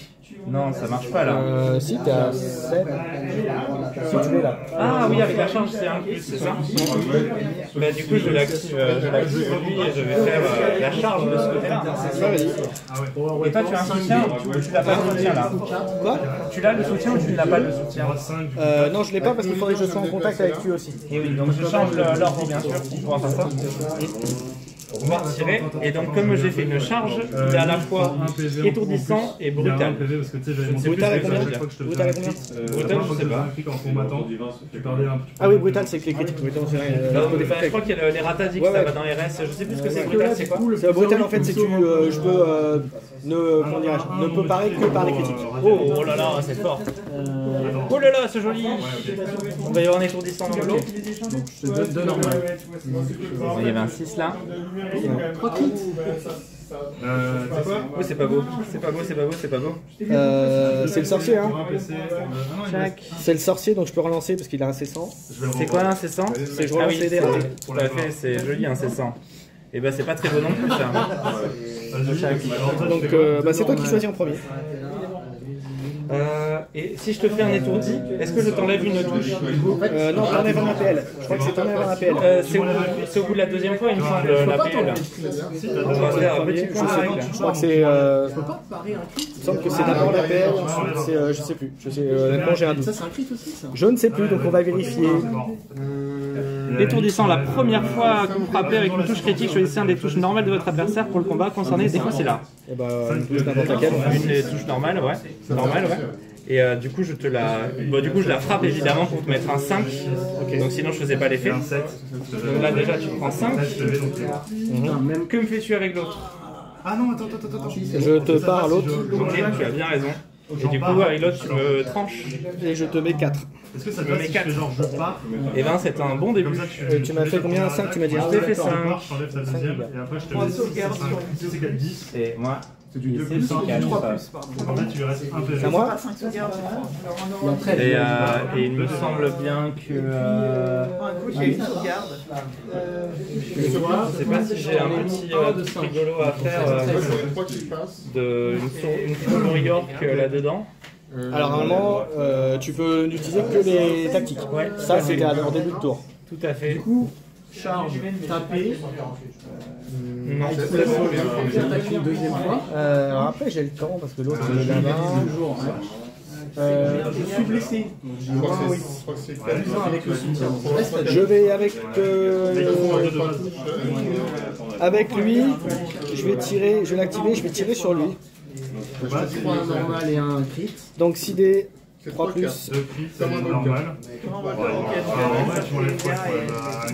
Non, ça marche pas là. Si t'es à 7. Si tu l'es là. Ah oui, avec la charge c'est un plus, c'est ça? Bah du coup je l'active sur lui et je vais faire la charge de ce côté-là. Ça, vas-y. Et toi tu as un soutien ou tu l'as pas le soutien là? Quoi? Tu l'as le soutien ou tu ne l'as pas le soutien? Non, je l'ai pas parce qu'il faudrait que je sois en contact avec lui aussi. Et oui, donc je change l'ordre bien sûr pour pouvoir faire ça. On va tirer, et donc comme j'ai fait une charge, il est à la fois étourdissant et brutal. Brutal à combien? Brutal à combien? Brutal, je sais pas. Ah oui, brutal, c'est que les critiques. Brutal, c'est rien. Je crois qu'il y a les ratadiques, ça va dans RS. Je sais plus ce que c'est brutal, c'est quoi? Brutal, en fait, c'est que je peux ne peux parer que par les critiques. Oh là là, c'est fort. Oh là là, c'est joli. On va y avoir un étourdissant dans le lot. De normal. Il y avait un 6 là. 3 crits. Oh, c'est pas beau. C'est pas beau, c'est pas beau, c'est pas beau. C'est le sorcier, hein. C'est le sorcier, donc je peux relancer parce qu'il a un C100. C'est quoi l'incessant? C'est je relance les dés. Tout à fait, c'est joli incessant. Et bah c'est pas très beau non plus ça. Donc c'est toi qui choisis en premier. Et si je te fais un étourdi, est-ce que je t'enlève une touche? Non, t'enlèves un APL. Je crois que c'est t'enlèves un APL. C'est au bout de la deuxième fois, il me semble, l'APL. On va faire un petit point de règle. Je crois que c'est. Il me semble que c'est d'abord l'APL, ensuite c'est. Je sais plus. Honnêtement, j'ai un doute. Ça, c'est un crit aussi, ça. Je ne sais plus, donc on va vérifier. L'étourdissant, la première fois que vous frappez avec une touche critique, choisissez un des touches normales de votre adversaire pour le combat concerné. Des fois, c'est là. Et bah, une touche n'importe laquelle. Une des touches normales, ouais. Normale, ouais. Et du coup, je la frappe évidemment pour te mettre un 5. Okay. Donc sinon, je faisais pas l'effet. Donc là, déjà, tu prends 5. Que me fais-tu avec l'autre? Ah non, attends. Je te pars à l'autre. Ok, tu as bien raison. Et du coup, avec l'autre, tu me tranches. Et je te mets 4. Est-ce que ça te met 4 genre je pars? Et ben, c'est un bon début. Tu m'as fait combien? 5, tu m'as dit? Je t'ai fait 5. Je t'enlève ta deuxième et après je te mets 6 c'est 4, 10. Et moi, c'est du 2 plus 1. 3 plus, pardon. En fait, tu lui restes un PV. C'est à moi? Et il me semble bien que... Un coup, il y a une sauvegarde. Je sais pas si j'ai un petit truc rigolo à faire une full York là-dedans. Alors normalement, tu peux n'utiliser que les tactiques. Ouais, ça c'était en début de tour. Tout à fait. Du coup, charge, taper. Non, j'attaque une deuxième fois. Alors après j'ai le temps parce que l'autre il est là-bas. Toujours. Je suis blessé. Je crois que c'est avec le soutien. Je vais avec lui, je vais l'activer, je vais tirer sur lui. Je prends un normal et un crit. Donc 6 dés, 3 plus. Normal.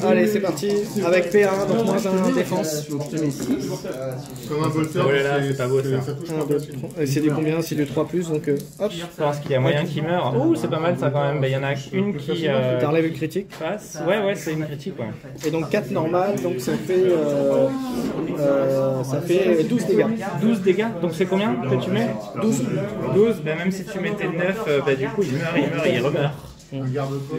Allez, c'est parti. Avec P1, donc moins 1 défense. Donc je te mets 6. Comme un bolter, c'est pas beau ça. C'est du combien? C'est du 3 plus, donc hop. Je pense qu'il y a moyen qu'il meure. Ouh, c'est pas mal ça quand même. Il y en a une qui t'enlèves une critique. passe. Ouais, c'est une critique, ouais. Et donc 4 normales, donc ça fait 12 dégâts. 12 dégâts, donc c'est combien que tu mets? 12. 12, ben même si tu mettais 9, du coup il meurt, il remeurt. Oh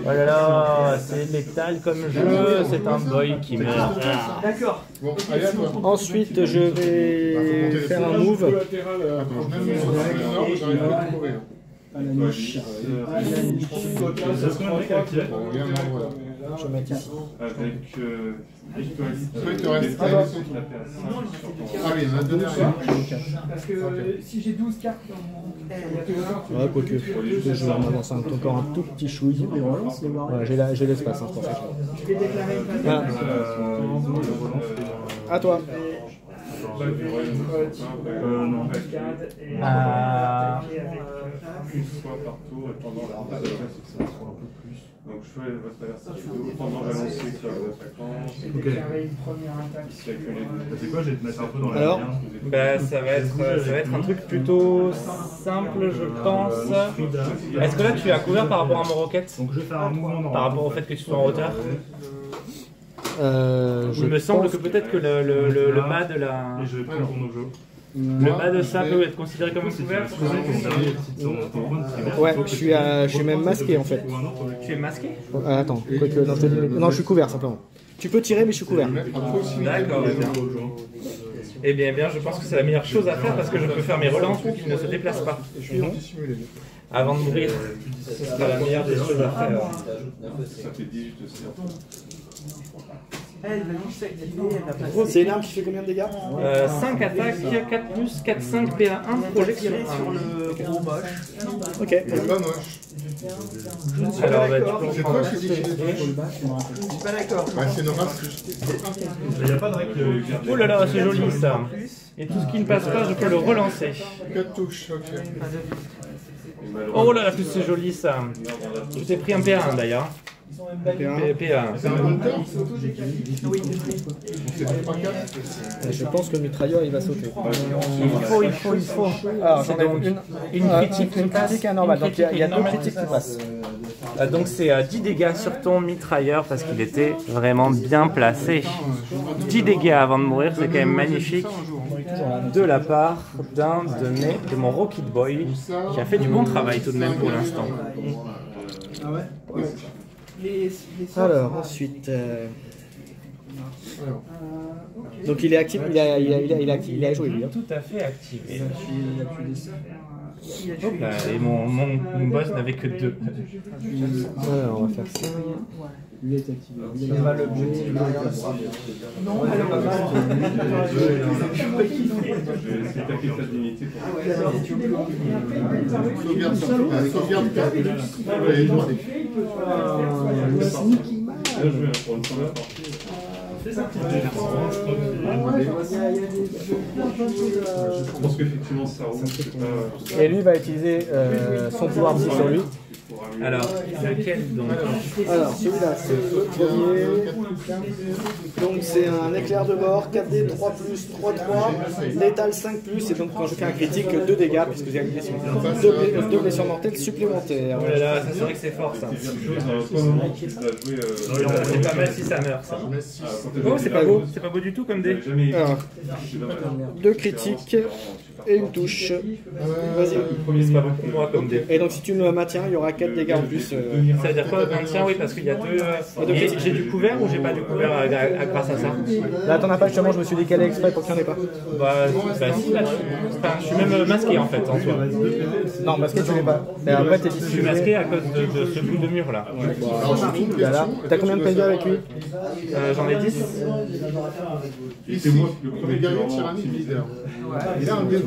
là là, c'est létal comme jeu, c'est un boy qui meurt. D'accord. Bon, allez à toi. Ensuite, je vais faire un move. Attends, j'arrive à le courir. À la niche. Je vais mettre ici. Avec Toi, il te reste Ah, bah. Ah oui, il y en a deux derrière. Parce que si j'ai 12 cartes dans mon... Ouais, quoique. Je vais en avancer encore un tout petit chouille. Ouais, j'ai l'espace, hein, c'est pour ça. Je vais déclarer une Voilà. À toi. Non. une fois par tour et pendant la donc je fais votre adversaire pendant la lancée que l'attaquant. Ok. Une première attaque. C'est quoi, je vais te mettre un peu dans la Alors lumière. Bah, ça va être un truc plutôt simple, je pense. Est-ce que là tu as couvert par rapport à mon roquette? Donc je vais faire un mouvement normal. Par rapport au fait que tu sois en hauteur? Je Il me semble pense que peut-être que le mât de la... Et je vais prendre ton objet. Le bas de ça peut être considéré comme couvert. Ouais, je suis même masqué en fait. Tu es masqué? Attends, quoique, non, je suis couvert simplement. Tu peux tirer, mais je suis couvert. D'accord, eh bien, je pense que c'est la meilleure chose à faire parce que je peux faire mes relances pour qu'ils ne se déplacent pas. Avant de mourir, ce sera la meilleure des choses à faire. Ça fait 18 aussi. Elle va juste s'activer, elle va passer. C'est une arme qui fait combien de dégâts 5 attaques, 4 plus, 4, 5, PA1, projection. Sur le gros moche. Ok. C'est pas moche. Alors, bah, C'est toi qui dis qu'il est moche. Je suis pas d'accord. Bah, c'est normal. Il n'y a pas de règle. oh là là, c'est joli ça. Et tout ce qui ne passe pas, je peux le relancer. 4 touches, ok. Oh là là, plus c'est joli ça. Tu t'es pris un PA1 d'ailleurs. PA1. C'est un bon temps. Je pense que le mitrailleur il va sauter. Il faut. Alors, C'est j'en ai donc une critique une critique et un normal. Donc il y a deux critiques qui passent. Donc c'est 10 dégâts sur ton mitrailleur parce qu'il était vraiment bien placé. 10 dégâts avant de mourir, c'est quand même magnifique. De la part de mon Rocket Boy qui a fait du bon travail tout de même pour l'instant. Alors ensuite, donc il est actif, il a joué lui. Hein. Tout à fait activé. Hop là, et mon boss n'avait que 2. Alors on va faire ça. Lui est activé. Non, alors Je vais essayer d'attaquer sa dignité pour Sauvegarde. bien joué pour une première partie. Je pense qu'effectivement ça roule, c'est pas... Et lui va utiliser son pouvoir psy sur lui. Alors, lequel donc? Alors celui-là c'est le premier. Donc c'est un éclair de mort, 4D, 3+, 3+, létal 5+, et donc quand je fais un critique, 2 dégâts, puisque j'ai une blessure. 2 blessures mortelles supplémentaires. Oh là là, ça c'est vrai que c'est fort ça. C'est pas mal si ça meurt ça. Oh, c'est pas beau du tout comme dé. Alors, 2 critiques et une touche. Vas-y. C'est pas beaucoup moi comme dé. Et donc si tu le maintiens, il y aura 4 dégâts en plus. Ça veut dire quoi, maintien? Oui, parce qu'il y a deux. J'ai du couvert ou j'ai pas du couvert grâce à ça? Là t'en as pas justement, je me suis décalé exprès pour qu'il n'y en ait pas. Bah si, là, je suis même masqué en fait en soi. Non, masqué tu l'es pas. Mais après t'es Je suis masqué à cause de ce bout de mur là. Là, t'as combien de PV avec lui? J'en ai 10. C'est moi, le premier guerrier de tyrannie leader. Il a un dé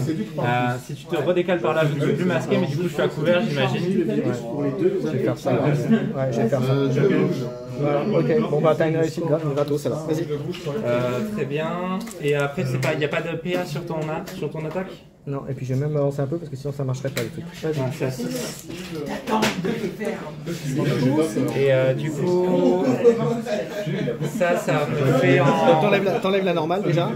c'est lui qui parle. Si tu te redécales par là, je ne suis plus masqué, mais du coup je suis à couvert, j'imagine. Je vais faire ça. Ouais, je vais faire ça. Voilà, ok, bon bah t'as une réussite gratos, ça va. Vas-y. Très bien. Et après, il n'y a pas de PA sur ton attaque? Non, et puis je vais même avancer un peu parce que sinon ça marcherait pas le truc. Je suis à 6. Et du coup, ça me fait en... T'enlèves la normale déjà.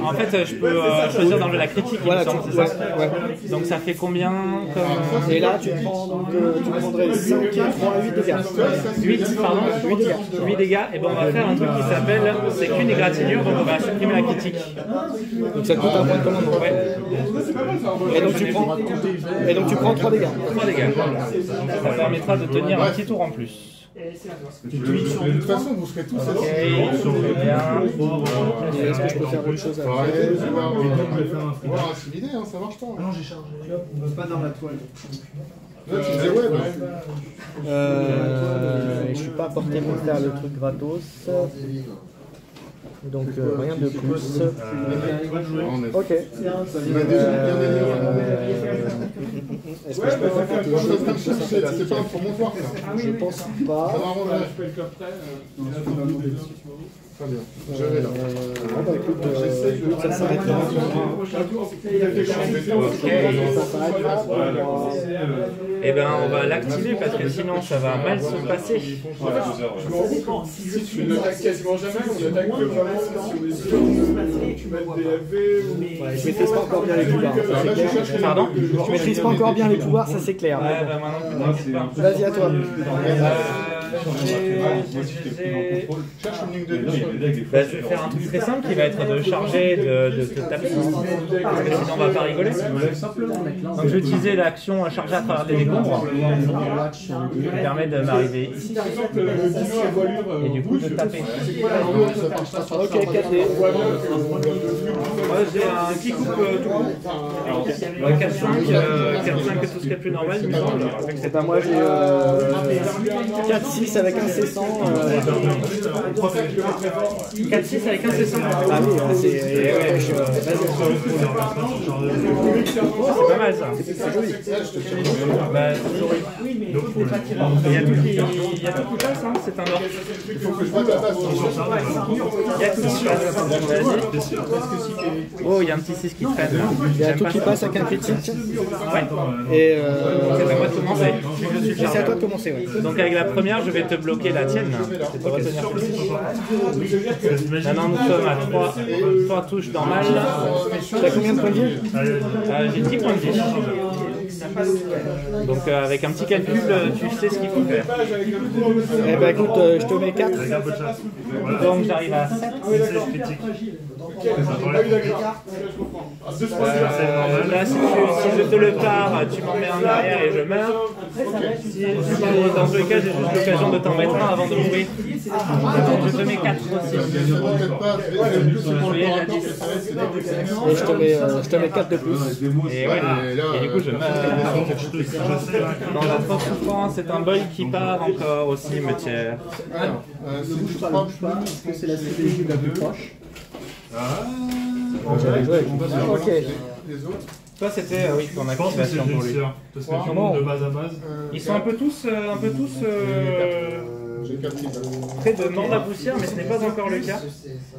En fait, je peux choisir d'enlever la critique, Voilà, il me semble, c'est ça. ouais. Donc ça fait combien comme... Et là tu prendrais 5 et 3 à 8 dégâts. 8, pardon, 8 dégâts. Et ben on va faire un truc qui s'appelle c'est qu'une égratignure, donc on va supprimer la critique. Donc ça te coûte un point de commandement. Ouais. Et donc tu prends 3 dégâts. 3 dégâts. Donc ça permettra de tenir un petit tour en plus. Et c'est l'inverse. De toute façon, vous serez tous assis. Est-ce que je peux faire autre chose Faut après? arrêter de vouloir assimiler, hein, ça marche pas. Non, j'ai chargé. On va pas dans la toile. Là, tu disais ouais, Je suis pas porté pour faire le truc gratos. Donc rien de plus. Ok. Est-ce que je peux faire quelque chose de plus sympathique? C'est pas un promontoire, ça. Je pense pas. Ça m'arrangerait. Très bien. Je vais là. Bah écoute, ça s'arrête là. Eh ben, on va l'activer parce que sinon ça va mal se passer. Ça dépend. Si je suis quasiment jamais, on attaque que vraiment si on Je maîtrise pas encore bien les pouvoirs, ça c'est clair. Pardon? Je maîtrise pas encore bien les pouvoirs, ça c'est clair. Ouais, bah maintenant, t'inquiète pas. Vas-y à toi. Cherche une ligne de vie. Bah, je vais faire un truc très simple qui va être de charger de te taper. Parce que sinon on va pas rigoler. Donc je vais utiliser l'action charger à travers des décombres qui me permet de m'arriver ici. Et du coup de taper. Ok, 4D. J'ai un qui coupe tout. 4-5, que tout ce qui est plus normal, il me semble. C'est pas moi, j'ai 4-6 avec un C100. 4-6 avec un C5. Ah oui, c'est. C'est pas mal ça. C'est joli. Bah, il y a tout qui passe, hein. C'est un ordre. Il faut que je vois ta passe. Il y a tout qui passe. Oh, il y a un petit 6 qui traîne. Il y a tout qui passe avec un critique. Ouais. Et C'est à moi de commencer. c'est à toi de commencer, ouais. Donc avec la première, je vais te bloquer la tienne. C'est pour retenir celle-ci. Maintenant, nous sommes à 3 touches normales. T'as combien de points de vie? J'ai 10 points de vie. Donc avec un petit calcul, tu sais ce qu'il faut faire. Eh ben écoute, je te mets 4. Donc j'arrive à 7. Là, si je te le pars, tu m'en mets un arrière et je meurs. Si, dans tous les cas, j'ai juste l'occasion de t'en mettre un avant de mourir. Donc je te mets 4 aussi. Et je te mets 4 de plus. Et voilà. Et du coup, je meurs. Dans la force souffrance, c'est un boy qui part encore au cimetière. C'est la stratégie la plus proche. Ok. Toi, c'était oui, ton activation pour lui. Parce que tu montes de base à base. Ils sont un peu tous près de mort la poussière, mais ce n'est pas encore le cas.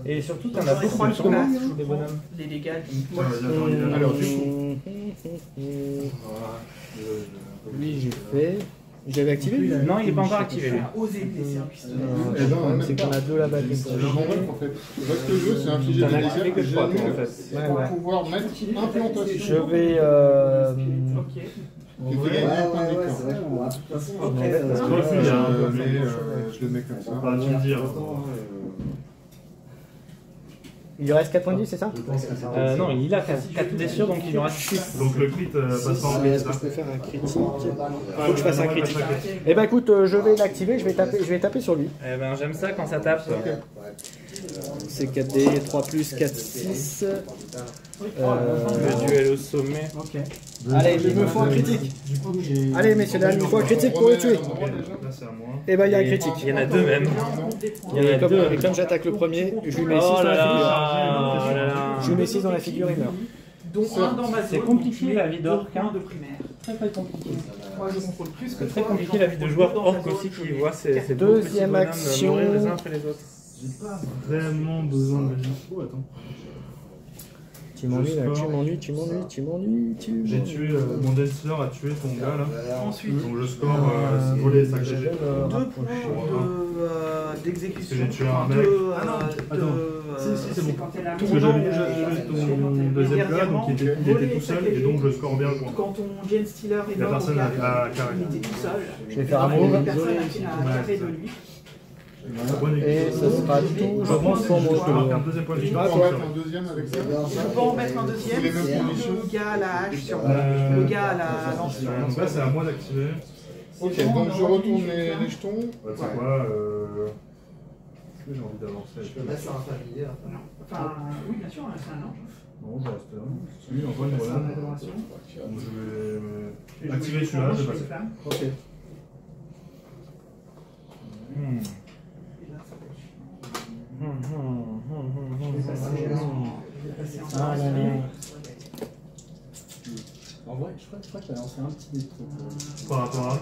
Et surtout, tu en as beaucoup plus que moi, des bonhommes. Les dégâts. Alors du coup. Lui, j'ai fait. J'avais activé lui? Non, il n'est pas encore activé lui. Oser les services. Le problème, c'est qu'on a deux là-bas. Le bon en fait. Moi, ce que je veux, c'est infliger des dégâts que je toi, en fait. pour pouvoir mettre implantation. Je vais. Ok. Qui fait gagner un point de victoire. Je le mets comme ça. Tu me dis. Il lui reste 4 points de vie, c'est ça? Non, il a 4 blessures, donc il lui en reste 6. Donc le crit passe en Est-ce que je peux faire un critique? Faut que je fasse un critique. Eh ben écoute, je vais l'activer, je vais taper sur lui. Eh ben, j'aime ça quand ça tape. C'est 4D, 3 plus, 4, 6. Le duel au sommet. Allez, il me faut un critique. Allez, messieurs, dames, il me faut un critique pour le tuer. Là, c'est à moi. Eh ben, il y a un critique. Il y en a 2 même. Et comme j'attaque le premier, je lui mets 6 dans la figure. Je lui mets 6 dans la figure, il meurt. Donc un dans ma zone. C'est compliqué la vie d'orc. Un de primaire. Très compliqué. Moi je contrôle plus que C'est très compliqué la vie de joueur orc aussi qui voit ses Deuxième action. mourir les uns après les autres. J'ai pas vraiment besoin de magie. Oh, attends. Tu m'ennuies là, tu m'ennuies. J'ai tué, mon Densler a tué ton gars là. Ensuite, Donc je score voler 5 GG. 2 points d'exécution. J'ai tué un mec. Attends. Si, c'est bon. Parce que j'avais tué ton deuxième gars, donc il était tout seul, et donc je score bien le point. Quand ton Gen Stealer est La mort, personne a carré. il était tout seul. Je vais faire un move. La personne a carré de lui. Et ce sera tout, je pense, pour mon Je marque un tour. deuxième point de Tu victoire. peux en mettre un deuxième avec ça. Je peux en mettre un deuxième si le gars a la hache sur le gars a la lance sur Donc là, c'est à moi d'activer. Ok, donc je retourne les jetons. Ouais, c'est quoi est-ce que j'ai envie d'avancer avec Là, c'est un familier. Enfin, oui, bien sûr, c'est un ange. Non, je reste là. Celui envoie une grenade. Donc je vais activer celui-là, je vais passer. Ok. Ah, là, là. En vrai, je crois que tu as lancé un petit truc. Par rapport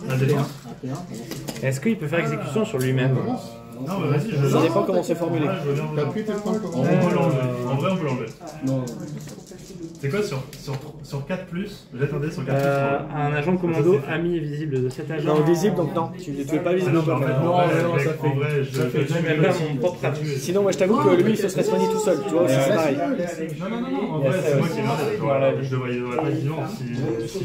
à la défense. Est-ce qu'il peut faire exécution sur lui-même? Non, mais vas-y, je Ça dépend comment c'est formulé. Ouais, je veux bien. T'as pris tes points comment? On peut l'enlever. En vrai, on peut l'enlever. Non. C'est quoi sur 4 plus? Jette un dé sur 4 plus. Un agent commando ami visible de cet agent. Non, visible, donc non. Tu es pas visible. En fait, Non, ça ça fait- En vrai, je fais Je mets pas mon propre appui. Sinon, moi je t'avoue que lui il se serait soigné tout seul. Tu vois, aussi, c'est pareil. Non, en vrai, c'est moi qui ai merdé. Je devrais pas être vivant si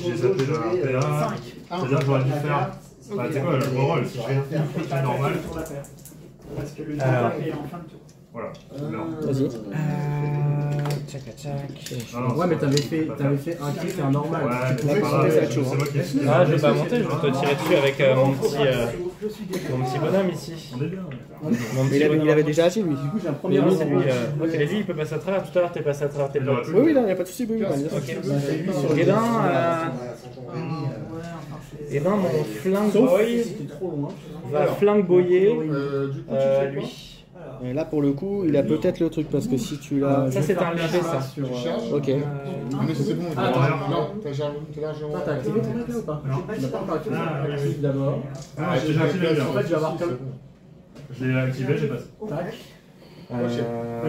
j'ai zappé le PA. C'est-à-dire que j'aurais dû faire. Bah, tu sais quoi, le gros rôle, si je fais une truc normal. Parce que le Alors. est en fin de tour. Voilà. Vas-y. Ouais, mais t'avais fait un crit et un normal. Ouais, Tu mais pouvais c'est pas monter grave, ça. c'est moi qui ai fait. Ah, je vais pas monter, je vais te tirer dessus avec mon petit bonhomme ici. On est bien. Mon Mais petit il bonhomme. avait déjà agi lui. Du coup, j'ai un Mais premier lui, round. c'est lui. Ok, lui, il peut passer à travers. Tout à l'heure, t'es passé à travers tes potes. Oui, oui, non, il n'y a pas de souci. Oui, oui, bien sûr. Ok. Et ben, mon flingue boy C'était trop loin. va flingue boyer Du coup, tu fais quoi? lui. Et là pour le coup, il a peut-être le truc parce que si tu l'as. Ça, c'est un léger, ça. Tu charges? Ok. Ah, mais c'est bon, il Ah, a non, t'as largement. Toi, t'as activé ton mec là ou pas? Non. Tu l'as pas encore activé. Ah, oui, oui. Active d'abord. Ah, j'ai activé bien. En fait, je vais avoir qu'un. Je l'ai activé, j'ai passé. Tac. Moi,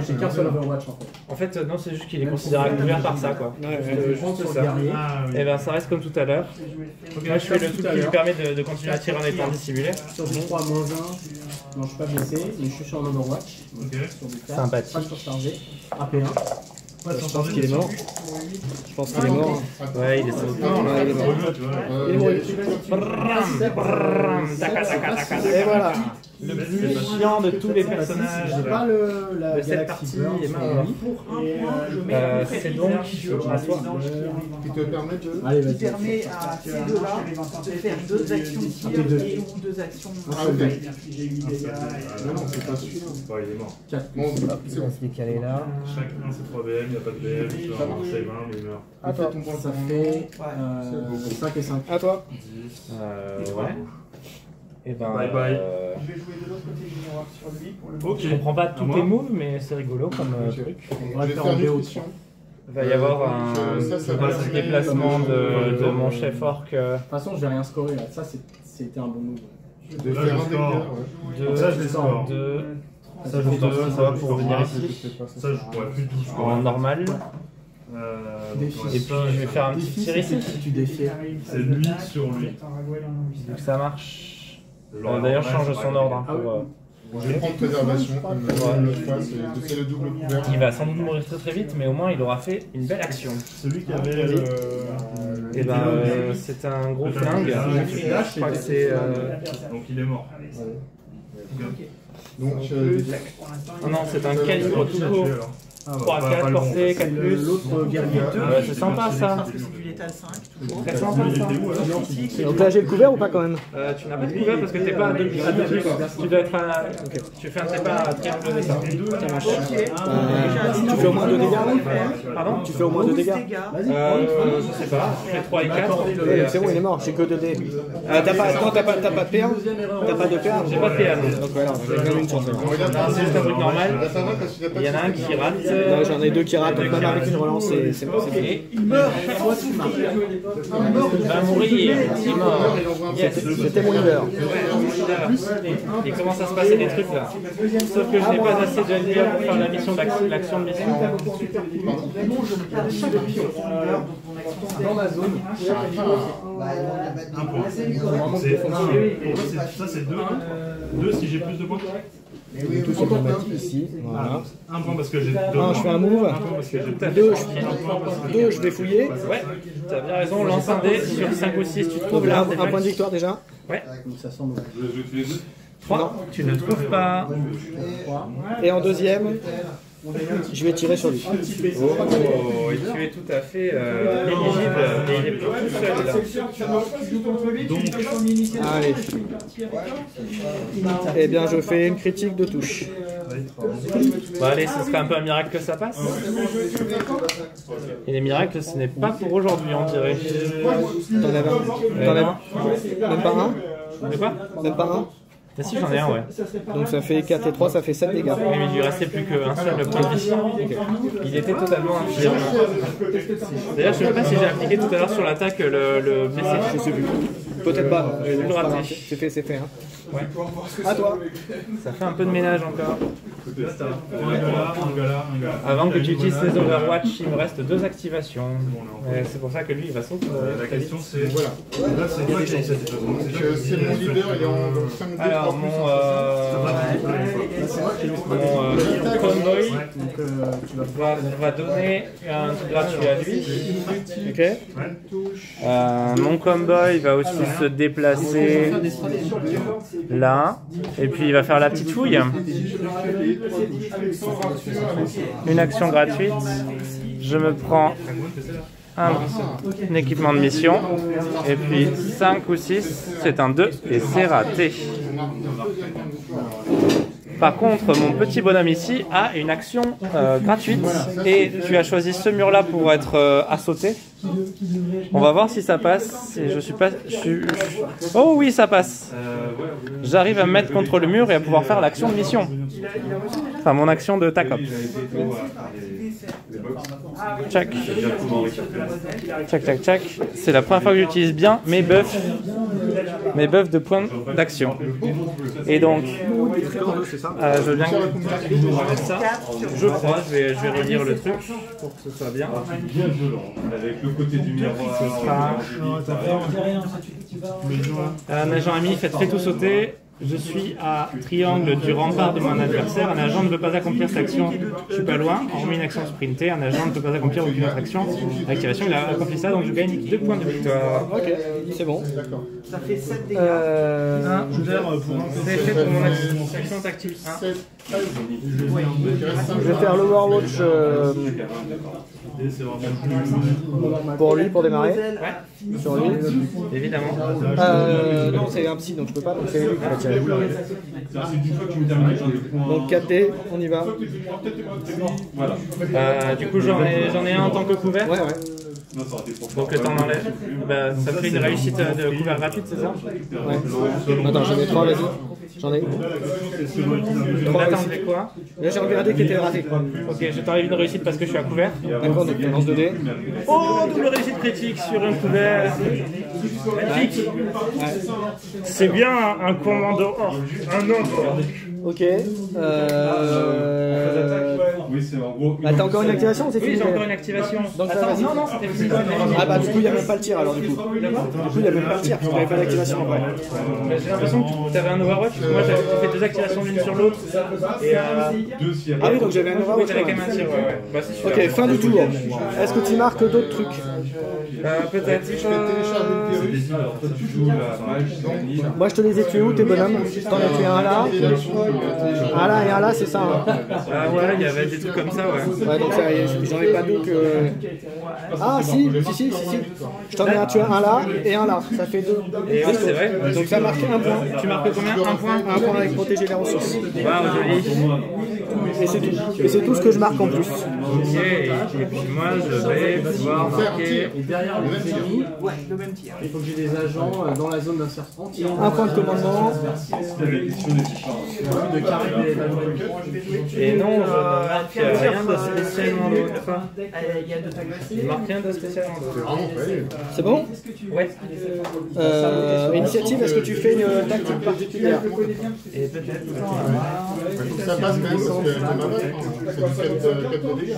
j'ai qu'un seul Overwatch en fait. En fait, non, c'est juste qu'il est considéré couvert par ça, quoi. Juste Juste sur ça. le guerrier. Ah, oui. Et ben, ça reste comme tout à l'heure. Moi, je fais le truc qui lui permet de continuer à tirer en étant dissimulé. Sur du 3 -1. Non, je suis pas blessé, mais je suis sur un Overwatch. Ok. Sur du 4. Sympathique. Pas surchargé. AP1. Je pense qu'il est mort. Je pense qu'il est mort. Ouais, il est sauvé. Ouais, il est mort. Il est mort. Et voilà. Le plus chiant de tous les personnages. J'ai pas la de cette Galaxy partie Burn est sur mort. lui. C'est donc à toi. Qui te permet de. Allez, Qui vas-y. permet à ces deux-là de faire 2 actions de tir et ou 2 actions de Ah, ok. Non, non, c'est pas celui-là. Bon, il est mort. 4. Bon, c'est bon. se décaler là. Chacun c'est 3 BM, il n'y a pas de BM, il peut avoir ses mains, mais il meurt. À toi. Ça fait 5 et 5. À toi. 10. Ouais. Et ben. Bye bye. Je vais jouer de l'autre côté du miroir sur lui pour le Ok. Je comprends pas tous tes moves, mais c'est rigolo comme truc. On va Je le vais faire faire en une BO3. discussion. Il va y avoir un ça va être déplacement de mon chef orc. De toute façon, je vais rien scorer là. Ça, c'était un bon move. De Là, faire je un score. dégât, ouais. De, Ça, je les sors. de, Ça, je de- sors. ça va pour venir ici Ça, je pourrais plus tout scorer. en normal. Défi. Et puis je vais faire un petit tir ici. Tu défies. C'est lui sur lui. Donc ça marche. D'ailleurs, je change son ordre. Hein, pour, Je vais prendre préservation, comme le face, et c'est le double couvert. il va sans doute mourir très très vite, mais au moins il aura fait une belle action. Celui qui avait Et ben c'est un gros flingue. Je crois que c'est. Donc il est mort. Donc, Oh non, c'est un calibre tout Tué, court. alors. Ah, bah, 3, pas 4 le bon. portée, 4 plus. L'autre guerrier. Ouais, c'est sympa ça. Parce que c'est du létal 5, toujours. Très sympa ça. Donc là j'ai le couvert ou pas quand même? Tu n'as pas de couvert parce que t'es pas à 2 plus. Tu dois être à. Tu fais un trépas à triangle de ça. Ça marche. Ok. Tu fais au moins 2 dégâts? Pardon. Tu fais au moins 2 dégâts? Je sais pas. Je fais 3 et 4. C'est bon, il est mort, j'ai que 2 dés. T'as pas de PA? T'as pas de PA? J'ai pas de PA. Donc voilà, j'ai quand même une chance. alors. C'est juste un truc normal. Là, ça va parce qu'il a pas Il y en a un qui rate. Là j'en ai 2 qui ratent, donc même avec une relance, c'est bon. Il meurt. Il va mourir. Il est mort. Yes. C'était mon leader. Il commence à se passer des trucs là. Sauf que je n'ai pas assez de LDA pour faire la mission l'action de mission. Dans ma zone. Un point. Ça, c'est 2. 2 si j'ai plus de points. Tout c'est automatique ici. Voilà. Un point parce que j'ai 2. Un, je fais un move. Un point parce que j'ai 2, je vais fouiller. Ouais, t'as bien raison. Lance un dé sur 5 ou 6. Tu trouves là. Un point de victoire déjà. Ouais. Donc ça sent mauvais. 3. Tu ne trouves pas. Et en deuxième, Je vais tirer sur lui. Oh, et tu es tout à fait éligible, et il est plus tout seul là. Allez. Eh bien, je fais une critique de touche. Bon allez, ce serait un peu un miracle que ça passe. Et les miracles, ce n'est pas pour aujourd'hui, on dirait. T'enlèves un. T'enlèves même pas un. De quoi? Même pas un. Ah si, j'en ai un, ouais. Donc ça fait 4 et 3, ça fait 7 dégâts. Oui, mais il lui restait plus qu'un seul point de vie. Il était totalement infirme. D'ailleurs, je ne sais pas si j'ai appliqué tout à l'heure sur l'attaque le blessé. Je sais plus. Peut-être pas. J'ai dû le rater. C'est fait, c'est fait. Hein. Ouais. À toi. Ça fait un peu de ménage encore. Un gars là. Avant que tu utilises tes Overwatch, il me reste 2 activations. C'est pour ça que lui, il va sauter. La question c'est... Voilà. Là c'est quoi qui est cette façon? C'est mon leader, il est en 5 Alors, mon convoy va donner un gratuit à lui. Ok. Mon convoy va aussi se déplacer là. Et puis il va faire la petite fouille. Une action gratuite. Je me prends un équipement de mission. Et puis 5 ou 6, c'est un 2 et c'est raté. Par contre, mon petit bonhomme ici a une action gratuite et tu as choisi ce mur-là pour être à sauter. On va voir si ça passe. Et je suis pas. Oh oui, ça passe. J'arrive à me mettre contre le mur et à pouvoir faire l'action de mission. Enfin, mon action de TACOP. Tchac. Tchac, tchac, tchac. C'est la première fois que j'utilise bien mes buffs de points d'action. Et donc, je viens mettre ça. Je crois, je vais relire le truc pour que ce soit bien. Bien violent. Avec le côté du miroir. Un agent ami, faites tout sauter. Je suis à triangle du rempart de mon adversaire. Un agent ne peut pas accomplir cette action. Je suis pas loin. Hormis une action sprintée, un agent ne peut pas accomplir aucune autre action. L'activation, il a accompli ça, donc je gagne 2 points de victoire. Ok, c'est bon. Ça fait 7 dégâts. C'est fait pour mon action tactique 1. Je vais faire l'Overwatch pour lui, pour démarrer. Ouais, Sur lui. évidemment. Non, c'est un psy, donc je peux pas, donc c'est lui qui va tirer. C'est une fois que tu me termines, j'en ai des points. Donc 4D, on y va. Voilà. Du coup, j'en ai un en tant que couvert. Ouais. Non, ça aurait été trop Donc t'en enlèves. Bah, ça fait une réussite de couvert gratuite, c'est ça? Ouais. Attends, j'en ai 3, vas-y. J'en ai. Donc là, t'as enlevé quoi? Là, j'ai enlevé un dé qui était raté. Ok, je t'enlève une réussite parce que je suis à couvert. D'accord, donc tu lances 2 dés. Oh, double réussite critique sur un couvert. Magnifique. C'est bien un commando orc. Un orc. Ok. Oui, c'est en gros. Bah, t'as encore une activation ou c'est Oui, fini? j'ai encore une activation. Donc, ça, attends, vas-y. non, c'était fini. Ah bah du coup il n'y a même pas le tir alors du coup. Du coup il n'y a même pas le tir parce qu'il n'y avait pas d'activation après. J'ai l'impression que tu avais un Overwatch. Moi, j'ai fait 2 activations l'une sur l'autre. Et Deux s'il y a Ah oui donc j'avais un oui, Overwatch. j'avais quand même un tir. Ouais. Bah, c'est super. Ok, fin du tour. Est-ce que tu marques d'autres trucs? Peut-être. C'est des îles, alors toi tu joues la mage, c'est une île. Moi je te les ai tués où tes bonhommes? T'en as tué un là. Un là et un là c'est ça hein? Ah ouais, il y avait des trucs comme ça, ouais. Ouais donc ça, j'en ai pas deux que... Ah si. Je t'en ai tué un là et un là. Ça fait 2. Et oui, c'est vrai. Donc ça marque un point. Tu marques combien? Un point. Un point avec protéger les ressources. Waouh, joli. Et c'est tout. Et c'est tout ce que je marque en plus. Ok, et puis moi je vais pouvoir marquer. Et derrière le tir, Ouais, le même tir. il faut que j'ai des agents dans la zone d'insertion. Un point de commandement. De carré Et non, je ne marque rien de spécialement d'autre. Il y a 2 tags. Je marque rien de spécialement d'autre. C'est bon? Ouais. Initiative, est-ce que tu fais une tactique particulière? Et peut-être. Il faut que ça passe quand même parce que c'est ma balle. C'est du 4 de dégâts.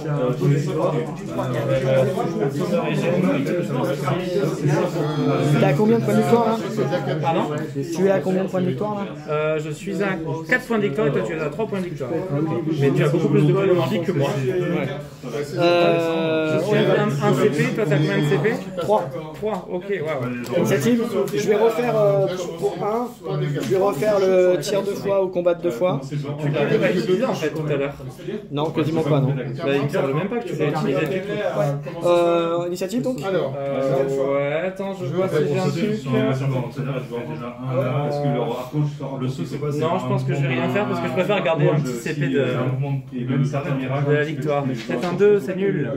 T'es à combien de points de victoire là? Pardon? Tu es à combien de points de victoire là? Je suis à 4 points de victoire et toi tu es à 3 points de victoire. Mais tu as beaucoup plus de points de vie que moi. Un CP, toi t'as combien de CP? 3. 3, ok, waouh. Initiative, je vais refaire pour 1, je vais refaire le tir 2 fois ou combattre 2 fois. Tu l'avais pas utilisé en fait tout à l'heure. Non, quasiment pas, non. Bah, il me semble même pas que tu l'as utilisé du tout. Initiative donc Alors, Ouais, attends, je vois si j'ai un truc. Est-ce que leur approche, le saut, c'est quoi? Non, je pense que je vais rien faire parce que je préfère garder un petit CP de la victoire. C'est un 2, c'est nul.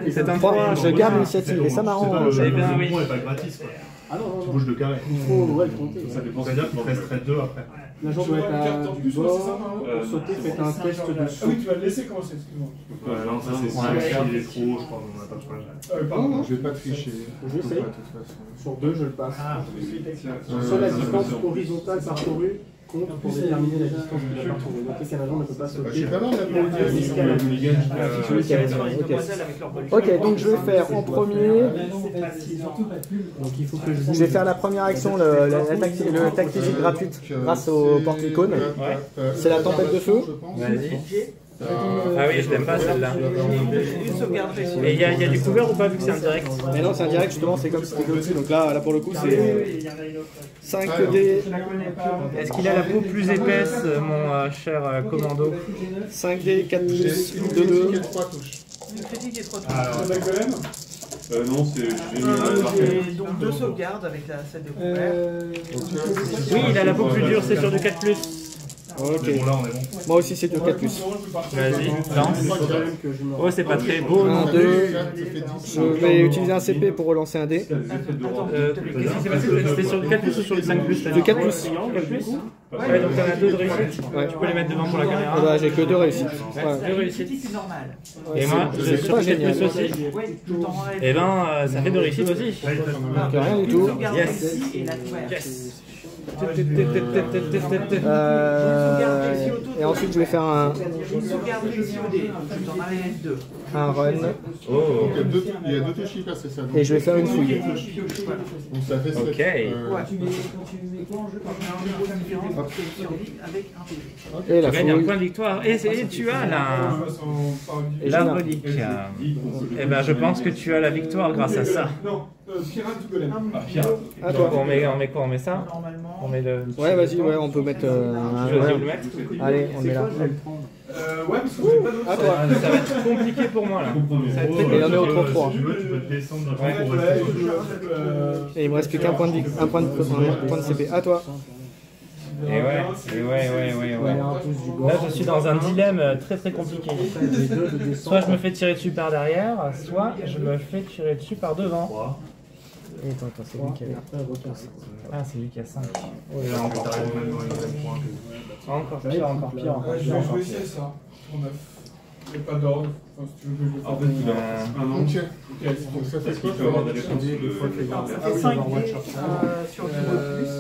C'est un 3, je garde l'initiative et ça m'arrange. Eh bien oui. n'est pas gratis, quoi. Ah non, Tu non, bouges de carré. il faut le compter. Ça dépend, c'est-à-dire qu'il te resterait 2 après. L'agent doit être à du bord, pour sauter, faites un test de Ah saut. oui, tu vas le laisser commencer, excuse-moi. Non, ça c'est s'il est trop, je crois, on n'a pas de problème. pardon, je vais pas tricher. Je sais. Sur 2, je le passe. Seule la distance horizontale parcourue compte pour déterminer la distance qu'il a parcourue. Notez qu'un agent ne peut pas sauter. J'ai pas mal d'applaudissements. Ok, donc je vais faire en premier. Donc il faut que Je vais faire la première action, le tactique gratuite grâce au porte-icône. C'est la tempête de feu. Vas-y. Ah oui, je l'aime pas celle-là. Une sauvegarde réussie. Et il y a du couvert ou pas vu que c'est un direct? Mais non, c'est un direct, justement, c'est comme si c'était Gauthier. Donc là pour le coup, c'est 5 dés. Est-ce qu'il a la peau plus épaisse, mon cher commando? 5 dés, 4 plus, 2, 2. Une critique et 3 tours. Non, c'est. Et donc 2 sauvegardes avec celle de couvert. Oui, il a la peau plus dure, c'est sur du 4 plus. Ok. Bon, là, on est bon. Moi aussi, c'est du 4 plus. Vas-y, lance. Oh, c'est pas très beau. 1, 2. Je vais utiliser un CP pour relancer un dé. Qu'est-ce qui s'est passé? C'était sur du 4 plus ou sur du 5 plus? Du 4 plus. 4 plus? Ouais, donc t'en as 2 de réussite. Ouais. Tu peux les mettre devant pour la caméra. Ah bah, j'ai que 2 réussites. Ouais, 2 réussites. Critique normale. Et moi, je c'est sur pas du 4 génial. plus aussi. Oui, tout en enlève. Et ben, ça fait 2 réussites aussi. Donc rien du tout. Sauvegarde Yes. réussie et la couvert. Yes. Et ensuite, je vais faire Une sauvegarde réussie au dé. Tu t'en enlèves 2. un run. Oh. Il y a 2 touches qui passent, c'est ça. Donc, Et je vais faire une fouille. donc ça fait 7. Ok. Et la Tu gagnes un fouille. point de victoire. Et tu as Et la j'ai un- relique. Et ben, je pense que tu as la victoire grâce à ça. Non, pirate ou golem? À toi. On met quoi? On met ça? On met le. Ouais, vas-y, ouais, on peut mettre. Tu veux le mettre? Allez, on le met là. Ouais, parce que j'ai pas d'autre. À toi. Ça va être compliqué pour moi là. Ça va être très Et il y en a au 3-3. Si tu veux, tu peux te descendre d'un Ouais, point pour ouais, rester. Et il me reste plus qu'un point de CP. À toi. Et ouais. Là, je suis dans un dilemme très compliqué. Soit je me fais tirer dessus par derrière, soit je me fais tirer dessus par devant. Et attends, c'est lui qui avait. Ah, c'est lui qui a 5. Encore Encore pire, encore pire. Je vais essayer ça. Pour 9. Il n'y a pas d'ordre. Enfin, si tu veux que je le fasse. En fait, il a un an. Ok. Donc ça fait Il peut avoir des réponses de. Ça fait 5 dés sur du plus.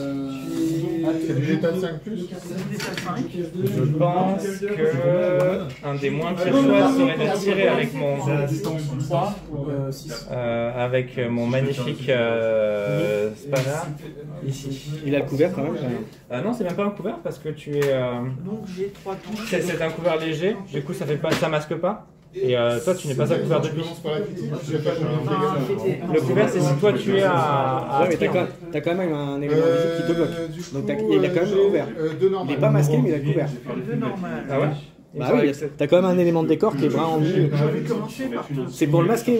c'est du détail 5 plus. Je pense que un des moins pires choix serait de tirer avec mon avec mon magnifique spanner ici. Il a le couvert quand même. Non, c'est même pas un couvert parce que tu es. Donc j'ai 3 touches. C'est un couvert léger. Du coup, ça fait pas, ça masque pas. Et toi, tu n'es pas à couvert depuis. Je commence par la critique. J'ai pas de Le couvert, c'est si toi tu es à. Ouais, mais t'as quand même un élément magique qui te bloque. Donc il a quand même le couvert. Il n'est pas masqué, mais il a le couvert. Le normal. Ah ouais? Bah oui, t'as quand même un élément de décor qui est brun en milieu. Je vais commencer par C'est pour le masquer,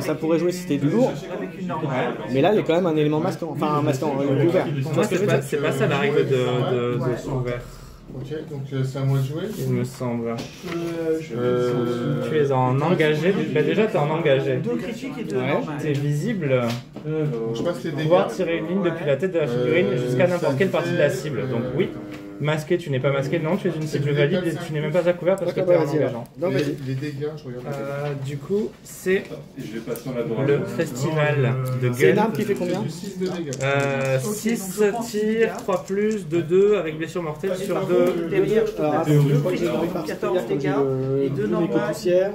ça pourrait jouer si c'était du lourd. avec une normale. Mais là, il y a quand même un élément masquant, enfin un masquant, couvert. Pour moi, c'est pas ça la règle de son couvert, Ok, donc c'est à moi de jouer. il me semble. Tu es en engagé. Bah, déjà, tu es en engagé. 2 critiques et 2 Ouais. normales. Tu es visible. Je passe les dégâts. Pouvoir tirer une ligne depuis la tête de la figurine jusqu'à n'importe quelle partie de la cible. Donc oui. Masqué, tu n'es pas masqué, non, tu es une cible valide et tu n'es même pas à couvert parce que tu es en engageant. Non, vas-y. Les dégâts, je regarde. Du coup, c'est Je vais passer en laboratoire. le festival de C'est une Gun. arme qui fait combien? Du 6 de dégâts. 6 tirs, 3 plus, de 2 avec blessure mortelle sur 2. Derrière, je te Alors, passe attends, 2 je crois que j'ai critiques, pas 14 dégâts et 2 les normales. poussières.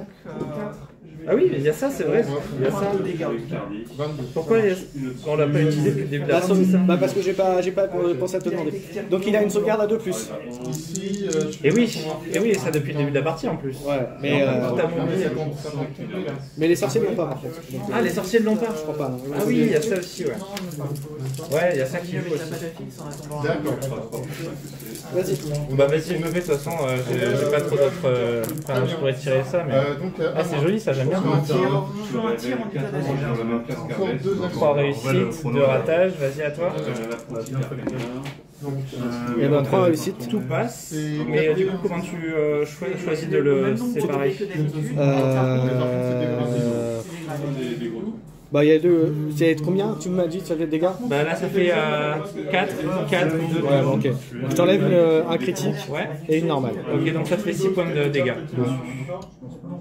Ah oui, il y a ça, c'est vrai. Il y a ça. 22. Pourquoi on l'a pas utilisé depuis le début de la partie? Parce que j'ai pas pensé à te demander. Donc il a une sauvegarde à 2+. Ici, Et oui, ça depuis le début de la partie en plus. Ouais, mais mais les sorciers ne l'ont pas par contre. Donc, Ah, les sorciers ne l'ont pas. je crois pas. Non. Ah oui, il y a ça aussi, ouais. Ouais, il y a ça qui joue aussi. d'accord. Vas-y. Bon, bah vas-y, me fais, de toute façon, j'ai pas trop d'autres... Enfin, je pourrais tirer ça, mais... Donc, Ah, c'est joli ça, j'aime bien. Toujours un tir en état d'agir. encore 2 actions. 3 réussites, 2 ratages, vas-y à toi. Il y en a 3 réussites. Tout passe, mais du coup, comment tu choisis de le séparer? Bah il y a 2. C'est combien? Tu m'as dit ça fait de dégâts? Bah là, ça fait 4, 2. Ouais, bon, ok. Donc, je t'enlève un critique Ouais. et une normale. Ok, donc ça te fait 6 points de dégâts.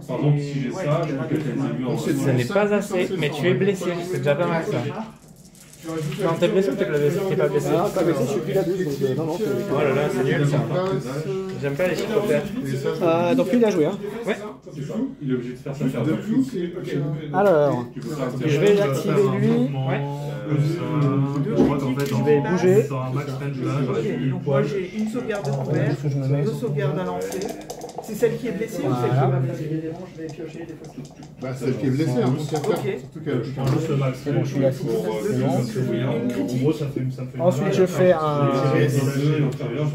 Par contre, si j'ai ça, je peux peut-être Ce n'est pas assez, mais tu es blessé, c'est déjà pas mal ça. Non, t'es blessé ou t'es pas blessé? Ah, pas blessé, je suis plus la 12. Donc, non, Oh là là, c'est nul ça. J'aime pas les chiffres pairs. donc lui il a joué. Hein. Ouais. il est obligé de faire ça. Alors, je vais activer lui. Ouais. Je vais bouger. Donc moi j'ai une sauvegarde de couvert, 2 sauvegardes à lancer. C'est celle qui est blessée ou celle qui est pas blessée? Je vais piocher des fois. Bah, celle qui est blessée, hein, donc il y a faire. Ok. Surtout qu'elle a plus qu'un Juste le max. Je suis à 6. En gros, ça fait Ensuite, je fais un.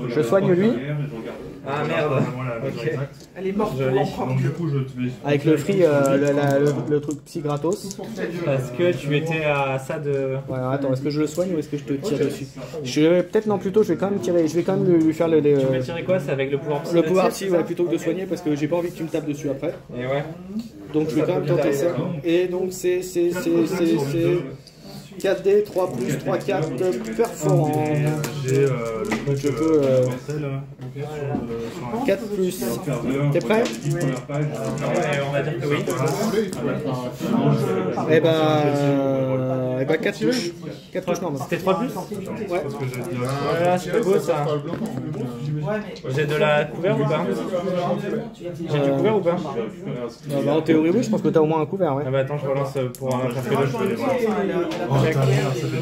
Je soigne lui. Ah merde. Ok. Elle est morte pour Joli. l'empereur. Donc du coup, je te mets... Avec le free, le truc psy gratos. Parce que tu étais à ça de... Ouais, alors, attends, est-ce que je le soigne ou est-ce que je te tire dessus? Je vais peut-être, non, plutôt, je vais quand même tirer. Je vais quand même lui faire Tu veux tirer quoi? C'est avec le pouvoir psy? le pouvoir psy, ouais, plutôt que de soigner parce que j'ai pas envie que tu me tapes dessus après. Et ouais. Donc je vais quand même tenter ça. Et donc c'est 4D, 3 plus, 3, 4, perforant. J'ai le Je peux. mortel, là. 4 plus. T'es prêt? Ouais, on va dire que oui. Eh ben 4 touches. 4 touches normales. C'était 3 plus? Ouais. Voilà, c'est beau ça. J'ai de la couvert ou pas? J'ai du couvert ou pas? Bah, en théorie, oui, je pense que t'as au moins un couvert, ouais. Ah bah attends, je relance pour un faire que le Ça fait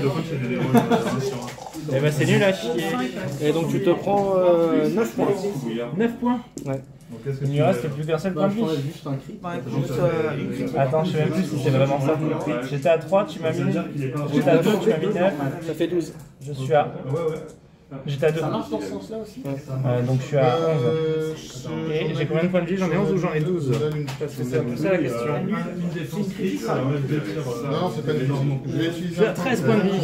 2 fois que j'ai des rôles sur un. Eh bah c'est nul à chier. Et donc tu te prends 9 points. 9 points? Ouais. Il lui reste plus qu'un seul point de vie. Attends, je sais même plus si c'est vraiment ça. J'étais à 3, tu m'as mis. J'étais à 2, tu m'as mis 9. Ça fait 12. Je suis à. J'étais à 2. Donc je suis à 11. Et j'ai combien de points de vie? J'en ai 11 ou j'en ai 12? Parce que c'est un peu ça la question. Non, c'est pas une norme. Je vais Je utiliser suis à 13 points de vie.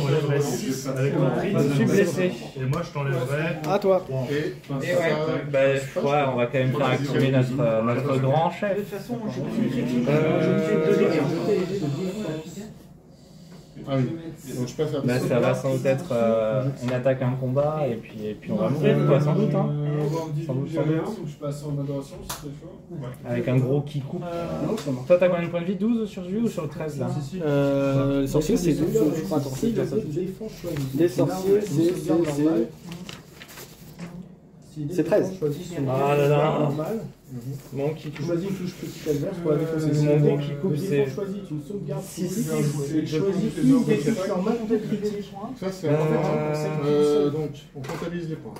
Je suis blessé. Et moi, je t'enlèverai. À toi. Et Et ouais, bah, ouais, on va quand même faire activer notre grand chef. De toute façon, j'ai une critique. Je fais 2 dégâts. Ah oui, donc je passe à Bah, ça va sans doute être une attaque, un combat, et puis on va mourir, quoi, sans doute. Hein. Sans doute. Je passe en adoration si c'est chaud. Avec un gros qui coupe. Toi, t'as combien de points de vie? 12 sur lui ou sur le 13 là? Les sorciers, c'est 12, je crois. Attends, c'est les sorciers, c'est 13. Ah là là. Mon qui Tu coupe. choisis une touche petit adverse pour avec Mon gros qui coupe, c'est. Tu choisis une sauvegarde 6. et choisis une des touches en mode critique. Ça, c'est en fait. Donc, on comptabilise les points.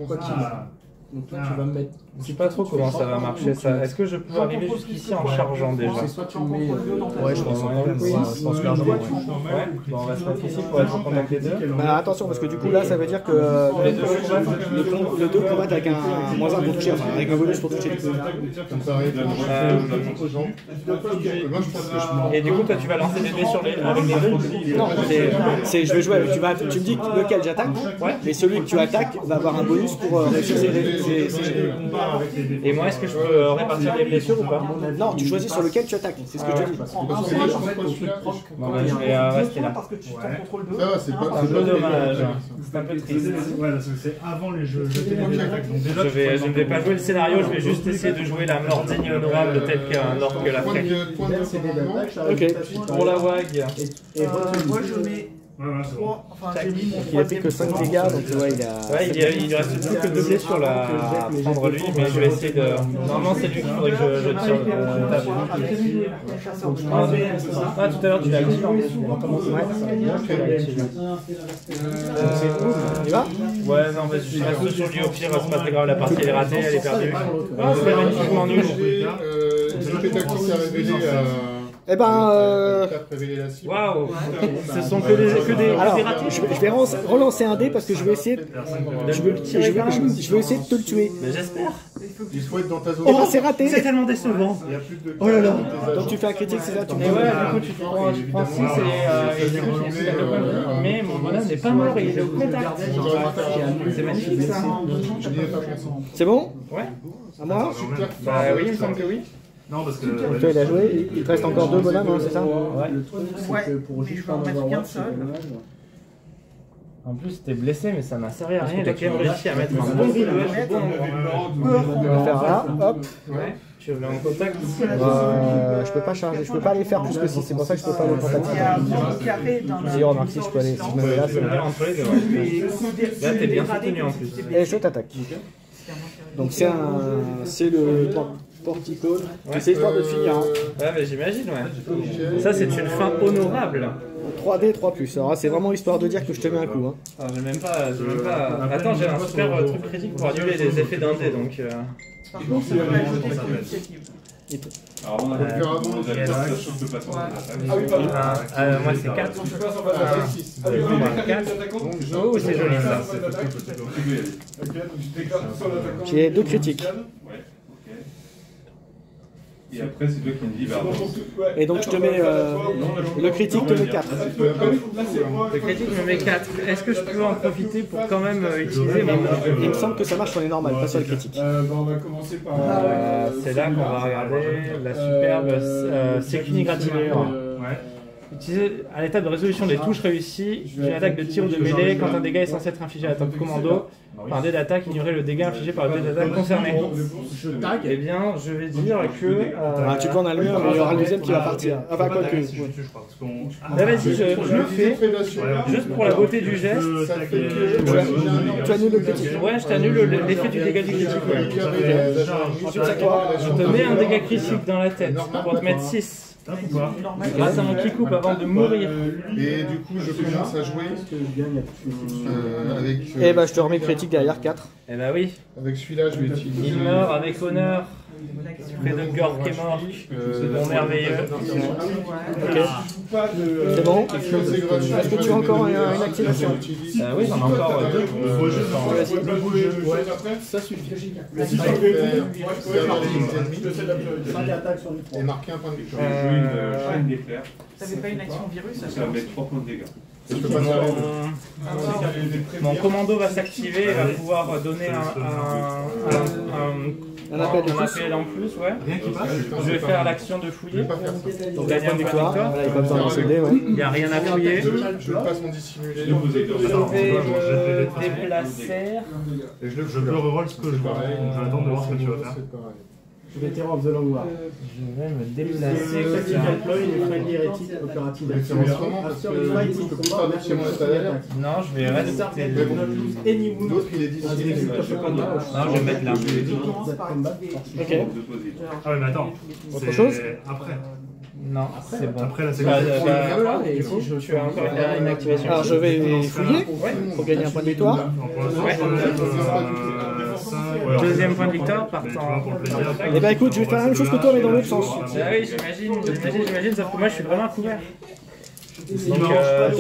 Quoi qu'il arrive. Donc là, tu vas me mettre. Je sais pas trop comment ça va marcher ça. Est-ce que je peux arriver jusqu'ici en chargeant déjà? C'est soit tu me mets. Ouais, je pense. Je pense largement. Ouais, bon, on va se mettre ici pour être en contact des deux. Bah, attention, parce que du coup, là, ça veut dire que les deux combattent avec un moins 1 pour toucher, enfin avec un bonus pour toucher. Ça me paraît moi, je pense que Et du coup, toi, tu vas lancer des dés sur avec les deux? Non, je vais jouer. Tu me dis lequel j'attaque, mais celui que tu attaques va avoir un bonus pour réussir ses jets. Et moi, est-ce que je peux répartir les blessures ou pas? Non, tu choisis sur lequel tu attaques, c'est ce que je te dis. Bon, bah, je vais rester là. Parce que tu t'en contrôles 2. ça va, c'est pas C'est un peu dommage. C'est un peu triste. Ouais, parce que c'est avant les jeux jetés les attaques. Donc déjà, Je ne vais pas jouer le scénario, je vais juste essayer de jouer la mort digne et honorable telle qu'un orque la ferait. point de Ok. Pour la WAG. Moi je mets Ouais, ouais, c'est bon. 3, enfin j'ai mis mon Il a fait que 5 dégâts, donc tu vois, il a... Ouais, il lui reste plus que 2 blessures là à prendre lui, mais je vais essayer de. Normalement, c'est lui qu'il faudrait que je tire. Ah, tout à l'heure, tu l'as activé. Il va? Ouais, non, mais je reste sur lui au pire, c'est pas très grave, la partie elle est ratée, elle est perdue. Ah, c'est magnifiquement nul. L'effet tactique a révélé Eh ben, Waouh! Ce sont que des alors, ratés. je vais relancer un dé parce que je vais essayer de te le tuer. Mais j'espère. Il faut être dans ta zone. Oh, c'est raté! C'est tellement décevant. Oh là là! Donc tu fais un critique, c'est ça? Tu Et ouais, du coup, tu prends 6 et du coup, tu gagnes le point de vie. Mais mon bonhomme n'est pas mort, il est au contact. C'est magnifique ça. C'est bon? Ouais. À moi? Bah oui, il me semble que oui. Non, parce que. Donc toi, il a joué, il te reste encore 2 bonhommes, hein, c'est ça? Ouais. Ouais, mais je vais en mettre qu'un seul. En plus, t'es blessé, mais ça m'a servi à rien. Il a quand même réussi à mettre un bon village au bon endroit. On va faire là, hop. Ouais. Tu le mets en contact. Je peux pas charger, je peux pas aller faire plus que 6, c'est pour ça que je peux pas aller Il y a contacter. mon carré dans le. D'ailleurs, remarque si je peux aller, si je me mets là, c'est bon. Entre les deux. Là, t'es bien soutenu en plus. Et je t'attaque. Donc c'est le portico. C'est histoire de finir. Hein. Ouais, mais j'imagine, ouais. Ça, c'est une fin honorable. 3D, 3+. Alors c'est vraiment histoire de dire que je te mets un coup. Hein. Ah, j'ai même pas. Attends, j'ai un super truc critique pour annuler les effets d'un dé, donc. Par contre, ça devrait ajouter une initiative. Alors, on a ça chauffe de façon. Moi, c'est 4. 4. Oh, c'est joli ça. J'ai 2 critiques. Et après, c'est toi qui me dis, Et donc je te mets. Le critique te met 4. Le critique me met 4. Est-ce que je peux en profiter pour quand même utiliser mon. Il me semble que ça marche sur les normales, pas sur les critiques. on va commencer par. C'est là qu'on va regarder la superbe c'est qu'une égratignure. Utilisé à l'étape de résolution des touches réussies, une attaque de tir ou de mêlée quand un dégât est censé être infligé à l'attaque commando. Par un dé d'attaque, ignorer le dégât infligé par le dé d'attaque concerné. Eh bien, je vais dire que. Tu peux en allumer un, mais il y aura le deuxième qui va partir. Enfin, quoi que. Bah, vas-y, je le fais. Juste pour la beauté du geste. Tu annules le critique. Ouais, je t'annule l'effet du dégât du critique. Ouais. Ensuite, c'est toi. Je te mets un dégât critique dans la tête pour te mettre 6. Grâce à mon qui coupe avant de mourir. Et du coup, je commence à jouer avec. Et bah, je te remets le critique derrière 4. Eh bah oui. Avec celui-là, je vais utiliser. Il meurt avec honneur. Près de Gork est mort. Bon merveilleux. Ok. C'est bon. Est-ce que tu as encore une activation? Oui, j'en ai encore 2. Ça suffit. Et marquer un point de victoire. T'avais pas une action virus? Ça va mettre 3 points de dégâts. Mon commando va s'activer et va pouvoir donner un appel en plus, ouais. Je vais faire l'action de fouiller. Donc gagner une victoire. Voilà, il n'y a pas besoin de lancer le dé, ouais. Il n'y a rien à fouiller. Je passe mon dissimulé. Je vais me déplacer. Je peux reroll ce que je vois. Donc j'attends de voir ce que tu vas faire. Vétéran of the Long War. Je vais me déplacer. Non, je vais rester. L'autre, il est dissimulé. Non, je vais mettre là. Ok. Ah ouais, mais attends. Autre chose? Après. Non, c'est bon. Après la Du coup, tu as encore une activation. Alors je vais fouiller pour gagner un point de victoire. Deuxième point de victoire partant. Et bah écoute, je vais faire la même chose que toi mais dans l'autre sens. Ah oui, j'imagine, sauf que moi je suis vraiment couvert. Donc j'ai un dé,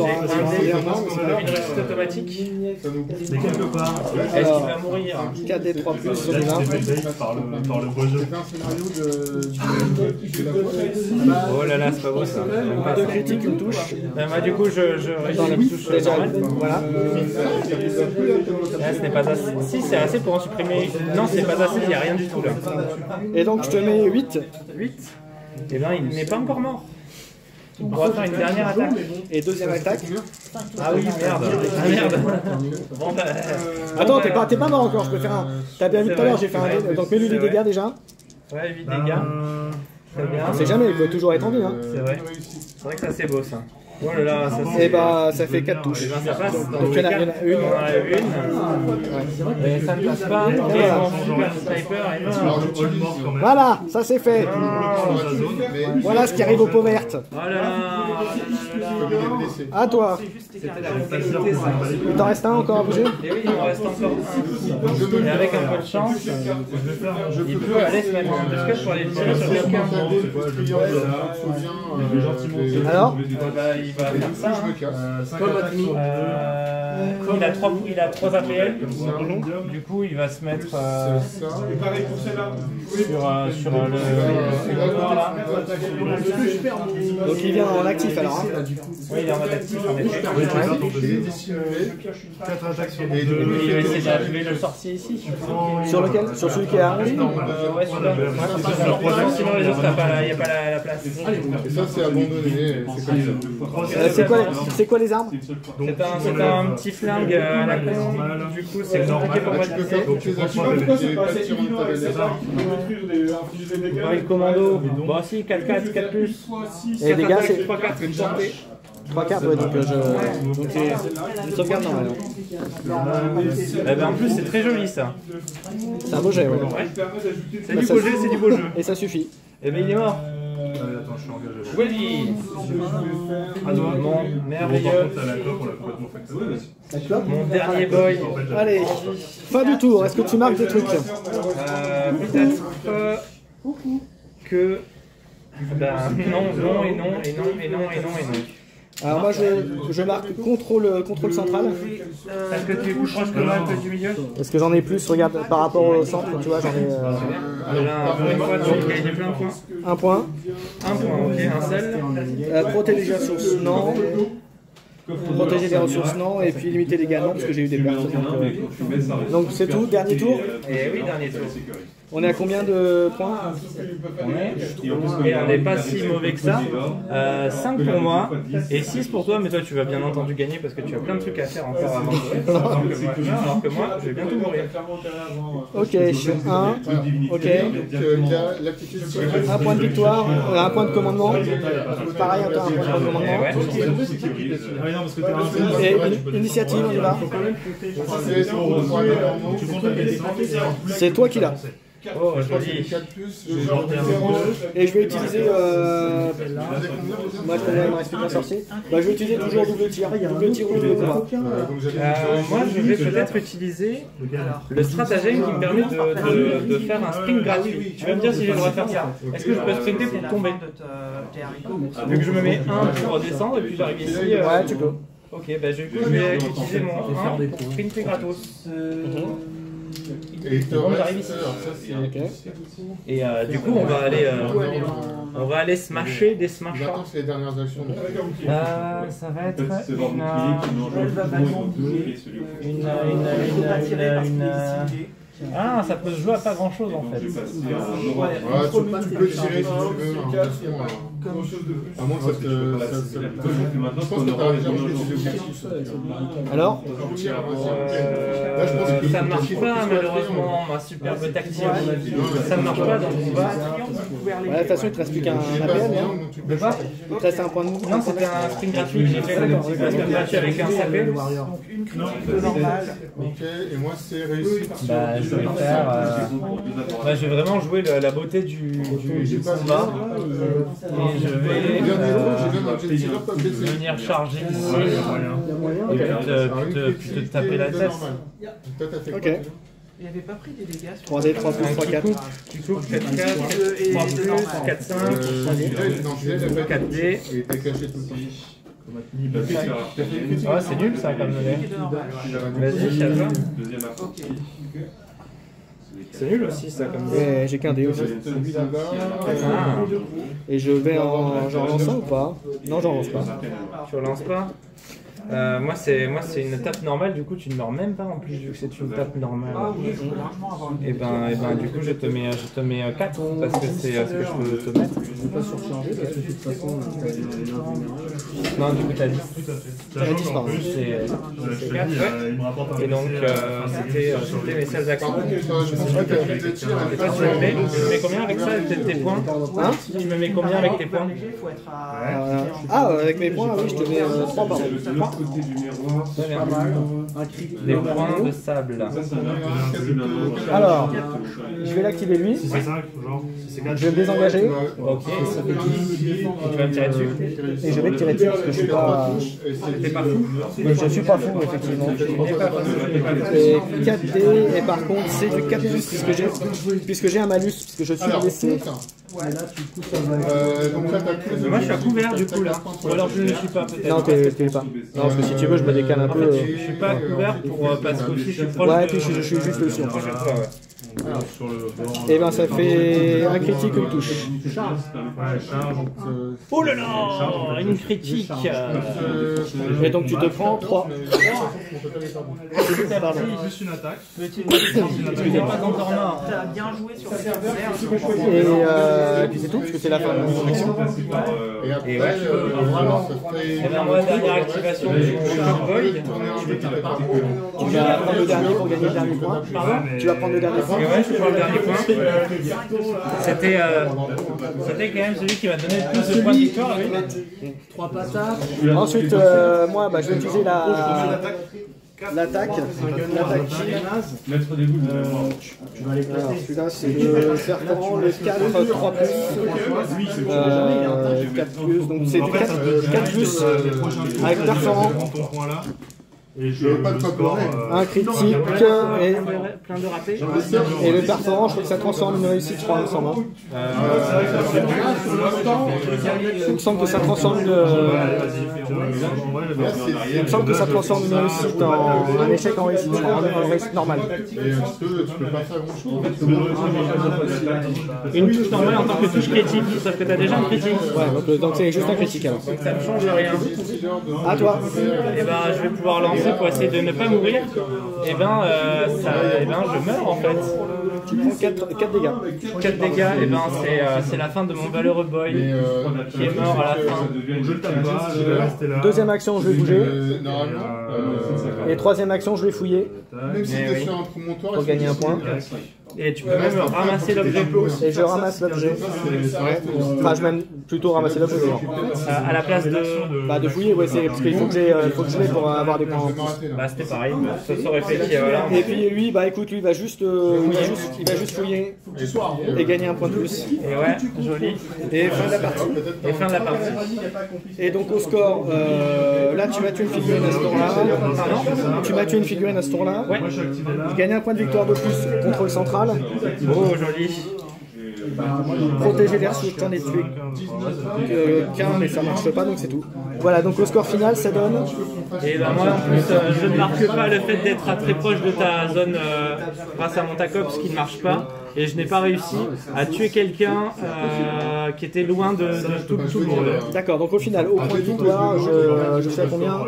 une réussite automatique. C'est quelque part. Est-ce qu'il va mourir? 4D 3+, sur les 20. Par le beau jeu. C'est un scénario Oh là là, c'est pas beau ça. 2 critiques, une touche. Moi du coup je Dans la réussis une touche déjà, normale. voilà. Là, ce n'est pas assez. Si, c'est assez pour en supprimer. Non, c'est pas assez, il n'y a rien du tout là. Et donc je te mets 8. 8. Et ben il n'est pas encore mort. Il pourra faire une dernière attaque. Et deuxième attaque. Ah oui, merde. Ah merde. Bon, bah, Attends, t'es pas mort encore, je peux faire un. T'as bien vu tout à l'heure, j'ai fait un dé. Donc mets-lui les dégâts déjà. Ouais, 8 dégâts. Très bien. On sait jamais, il faut toujours être en vie. Hein. C'est vrai. C'est vrai que ça c'est beau ça. Oh là là, ça Et bah ça fait 4 touches. Et ben ça passe. Donc il y en a une. On en a une. Et ça ne passe pas. Et le sniper est mort. Voilà, ça c'est fait. Voilà ce qui arrive aux peaux vertes. Oh là là. À toi. C'était la complexité, ça. Il t'en reste un encore à bouger? Et oui, il en reste encore un. Et avec un peu de chance, il peut aller se mettre en busquette pour aller tirer sur quelqu'un. Alors? Bah, il va faire ça. Il a 3 APL. Du coup, il va se mettre sur le là. Donc il vient en actif alors. Hein. Oui, il est en mode actif en effet. 4 attaques sur Et il va essayer d'arriver le sorcier ici. Sur lequel? Sur celui qui est à 11? Ouais, celui-là. Sinon les autres, il n'y a pas la place. Et ça, c'est abandonné. C'est quoi les armes? C'est un petit flingue à la con. Du coup, c'est compliqué pour moi de Tu peux faire toutes les actions avec les 4 tirs en Ouais, le commando. Bon, si, 4-4, 4+. Et les gars, c'est 3-4, une portée. 3 cartes, ouais, donc c'est une sauvegarde normale. Eh ben, en plus, c'est très joli ça. C'est un beau jet, ouais. C'est du beau jeu, c'est du beau jeu. Et ça suffit. Eh ben, il est mort. Attends, je suis engagé. Willy. À toi. Mon merveilleux. Par contre, la clope, on l'a complètement facturé. Mon dernier boy. Allez, fin du tour. Est-ce que tu marques des trucs? Peut-être que... Ben, non, et non. Alors moi je marque contrôle central. Est-ce que tu es plus proche que moi un peu du milieu? Parce que j'en ai plus, regarde, par rapport au centre, tu vois, j'en ai Là, pour une fois, tu as gagné plein de points. un point. Un point, ok, un seul. Protéger les ressources, non. Protéger les ressources, non. Et puis limiter les dégâts, non, parce que j'ai eu des pertes. Donc c'est tout, dernier tour. Et oui, dernier tour. On est à combien de points? Et on n'est pas si mauvais que ça. 5 pour moi et 6 pour toi, mais toi tu vas bien entendu gagner parce que tu as plein de trucs à faire encore avant de mourir. Alors que moi, je vais bientôt mourir. Ok, 1. Ok. L'aptitude Un point de victoire, un point de commandement. Pareil, encore un point de commandement. Et initiative, on y va. C'est toi qui l'as. Oh, joli. Et je vais utiliser. Moi, je connais mon expliquer un sorcier. Bah, je vais utiliser toujours double tir. Double tir ou double combat. Moi, je vais peut-être utiliser le stratagème qui me permet de faire un sprint gratuit. Tu vas me dire si j'ai le droit de faire ça. Est-ce que je peux sprinter pour tomber? Vu que je me mets 1 pour redescendre et puis j'arrive ici. Ouais, tu peux. Ok, bah du coup, je vais utiliser mon 1 pour sprinter gratos. Et Bon, j'arrive ici. Et du coup, on va aller smasher des smashers. J'attends les dernières actions. Ça va être Ah, ça peut se jouer à pas grand chose en fait. Tu peux tirer si tu veux. À moins que ça te. Je pense que tu as déjà joué des objectifs. Alors ça ne marche pas malheureusement, ma superbe tactique. Ça ne marche pas donc on va. Ouais, de toute façon, il te reste plus qu'un APM. De quoi? Il te reste un point de mouvement. Non, c'était un sprint gratuit que j'ai fait. Un sprint gratuit avec un sapé. Donc une critique normale. Ok, et moi c'est réussi. Bah, je vais faire. Bah, je vais vraiment jouer la beauté du combat. Et je vais venir charger ici. Et puis te taper la tête. Ok. Il n'avait pas pris des dégâts sur 3D, 3 plus 3, 4. Tu coupes 4, 4, 3 plus, 4, 5, 4D. Et t'es caché tout le temps. Ah, c'est nul ça comme donné. Vas-y, chacun. C'est nul aussi ça comme donné. J'ai qu'un dé aussi. Et je vais en. J'en lance un ou pas? Non, j'en lance pas. Tu relances pas? Moi c'est une tape normale, du coup tu ne meurs même pas en plus vu que c'est une tape normale. Ah oui, je peux largement avoir une. Et ben du coup je te mets 4 parce que c'est ce que je peux te mettre. Je ne peux pas surcharger parce que de toute façon, Non, du coup t'as 10. T'as disparu. C'est 4. Et donc c'était mes seules actions. Et toi tu me mets combien avec ça, tes points? Hein? Tu me mets combien avec tes points? Faut être à. Avec mes points, oui, je te mets 3 par Des points de sable. Alors, je vais l'activer lui. Si c'est 5, genre, si c'est 4, Je vais me désengager. Ok. Et tu vas me tirer dessus. Et je vais te tirer dessus parce que je suis pas. T'es pas fou? Je suis pas fou, effectivement. Et 4D, et par contre, c'est du 4 plus puisque j'ai un malus, puisque je suis blessé. Donc là, t'as plus de... Moi je suis à couvert du coup là. Ou alors je ne le suis pas peut-être. Non, t'es pas. Non, parce que si tu veux, je me décale un En peu. fait, je suis pas à couvert pour parce qu'aussi je suis proche. Ouais, puis je suis juste dessus. Prochaine fois, ouais. sur le bord. Et ben, ça fait un critique, une touche. Ouais, charge. Oh là là, une critique. Et donc, tu te prends 3. Plus une attaque. Tu n'es pas encore mort. T'as bien joué sur cette Et puis c'est tout, parce que c'est la fin de mon action. Et après, vraiment, ça fait... Et ben moi, dernière activation du Void. Tu vas prendre le dernier pour gagner le dernier point. Tu vas prendre le dernier point. Et ouais, je prends le dernier point. C'était quand même celui qui m'a donné le plus de points de victoire. Oui. 3 patates. Ensuite, moi, je vais utiliser l'attaque. Mettre des bouts de mémoire. Alors, celui-là, c'est le serpent, le 4, 3 plus. 4 plus, donc c'est du 4 plus avec perforant. Et je Un critique et plein de ratés. Et le perforant, je crois que ça transforme une réussite, je crois, il me semble. Il me semble que ça transforme une réussite en un échec en réussite, en réussite normale. Et tu peux pas faire grand-chose. Une touche normale en tant que touche critique, sauf que t'as déjà un critique. Ouais, donc c'est juste un critique alors. Donc ça ne change rien. À toi. Et ben je vais pouvoir lancer pour essayer de ne pas mourir. Et ben je meurs en fait. Tu prends 4 dégâts. 4 dégâts, et ben c'est la fin de mon valeureux boy qui est mort à la fin. je le tape pas, je vais rester là. Deuxième action, je vais bouger. Normalement, Et troisième action, je vais fouiller même si t'es sur un promontoire... pour gagner un point. Et tu peux même ramasser l'objet. Et je ramasse l'objet. Enfin, je vais même plutôt ramasser l'objet. À la place de. De fouiller, ouais, c'est parce qu'il faut que je l'ai pour avoir des points en plus. Bah c'était pareil, ça aurait fait qu'il y a voilà. Et puis lui, écoute, lui il va juste fouiller et gagner un point de plus. Et ouais, joli. Et fin de la partie. Et fin de la partie. Et donc au score, là tu m'as tué une figurine à ce tour-là. Tu m'as tué une figurine à ce tour-là. Ouais. Tu gagnes un point de victoire de plus, contrôle central. Oh joli. Protéger les ressources, j'en ai tué qu'un, mais ça marche pas, donc c'est tout. Voilà, donc au score final, ça donne. Et ben moi en plus, je ne marque pas le fait d'être très proche de ta zone grâce à mon tacops qui ne marche pas. Et je n'ai pas réussi à tuer quelqu'un qui était loin de tout le monde. D'accord, donc au final, au point de victoire, je suis à combien?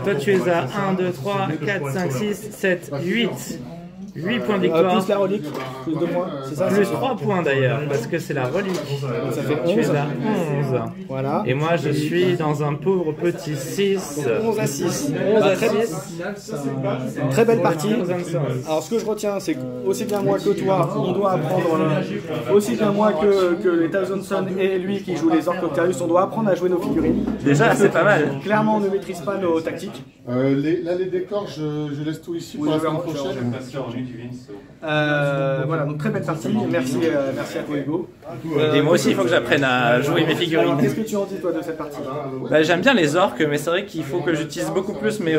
Toi tu es à 1, 2, 3, 4, 5, 6, 7, 8. 8 points de victoire. Plus la relique, plus 2 points, c'est ça? Plus 3 points d'ailleurs, parce que c'est la relique. Donc ça fait 11. Tu es à 11. Voilà. Et moi je suis dans un pauvre petit 6. 11 à 6. 11 à 6. Très belle partie. 11 à 6. Alors ce que je retiens, c'est que aussi bien moi que toi, on doit apprendre, aussi bien moi que les Thousandson et lui qui joue les Orcs Octarius, on doit apprendre à jouer nos figurines. Déjà c'est pas mal. Clairement on ne maîtrise pas nos tactiques. Là, les décors, je laisse tout ici pour la semaine prochaine. Voilà, donc très belle partie. Merci à toi Hugo. Et moi aussi il faut que j'apprenne à jouer mes figurines. Qu'est-ce que tu en dis toi de cette partie? J'aime bien les orques, mais c'est vrai qu'il faut que j'utilise beaucoup plus mes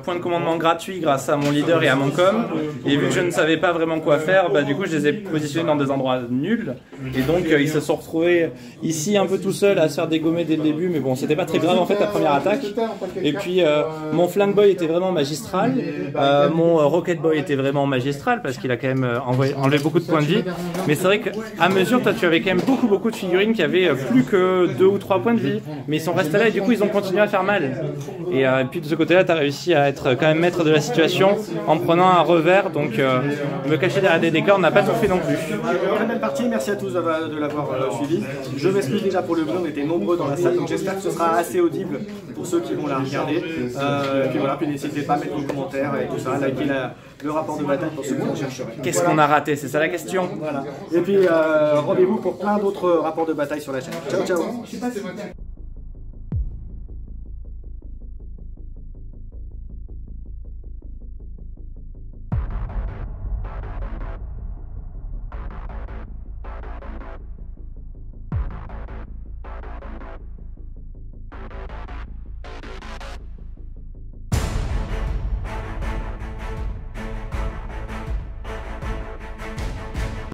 points de commandement gratuits grâce à mon leader et à mon com. Et vu que je ne savais pas vraiment quoi faire, du coup je les ai positionnés dans des endroits nuls. Et donc ils se sont retrouvés ici un peu tout seuls à se faire dégommer dès le début. Mais bon, c'était pas très grave en fait la première attaque. Et puis mon flank boy était vraiment magistral. Mon rocket boy était vraiment franchement magistral parce qu'il a quand même enlevé beaucoup de points de vie. Mais c'est vrai qu'à mesure, toi, tu avais quand même beaucoup de figurines qui avaient plus que 2 ou 3 points de vie. Mais ils sont restés là et du coup, ils ont continué à faire mal. Et puis de ce côté-là, tu as réussi à être quand même maître de la situation en prenant un revers. Donc, me cacher derrière des décors n'a pas tout fait non plus. Très belle partie, merci à tous de l'avoir suivi. Je m'excuse déjà pour le bruit, on était nombreux dans la salle, donc j'espère que ce sera assez audible pour ceux qui vont la regarder. Et puis voilà, puis n'hésitez pas à mettre vos commentaires et tout ça, liker le rapport de bataille pour ceux qui en chercheraient. Qu'est-ce qu'on a raté? C'est ça la question. Voilà. Et puis rendez-vous pour plein d'autres rapports de bataille sur la chaîne. Ciao, ciao.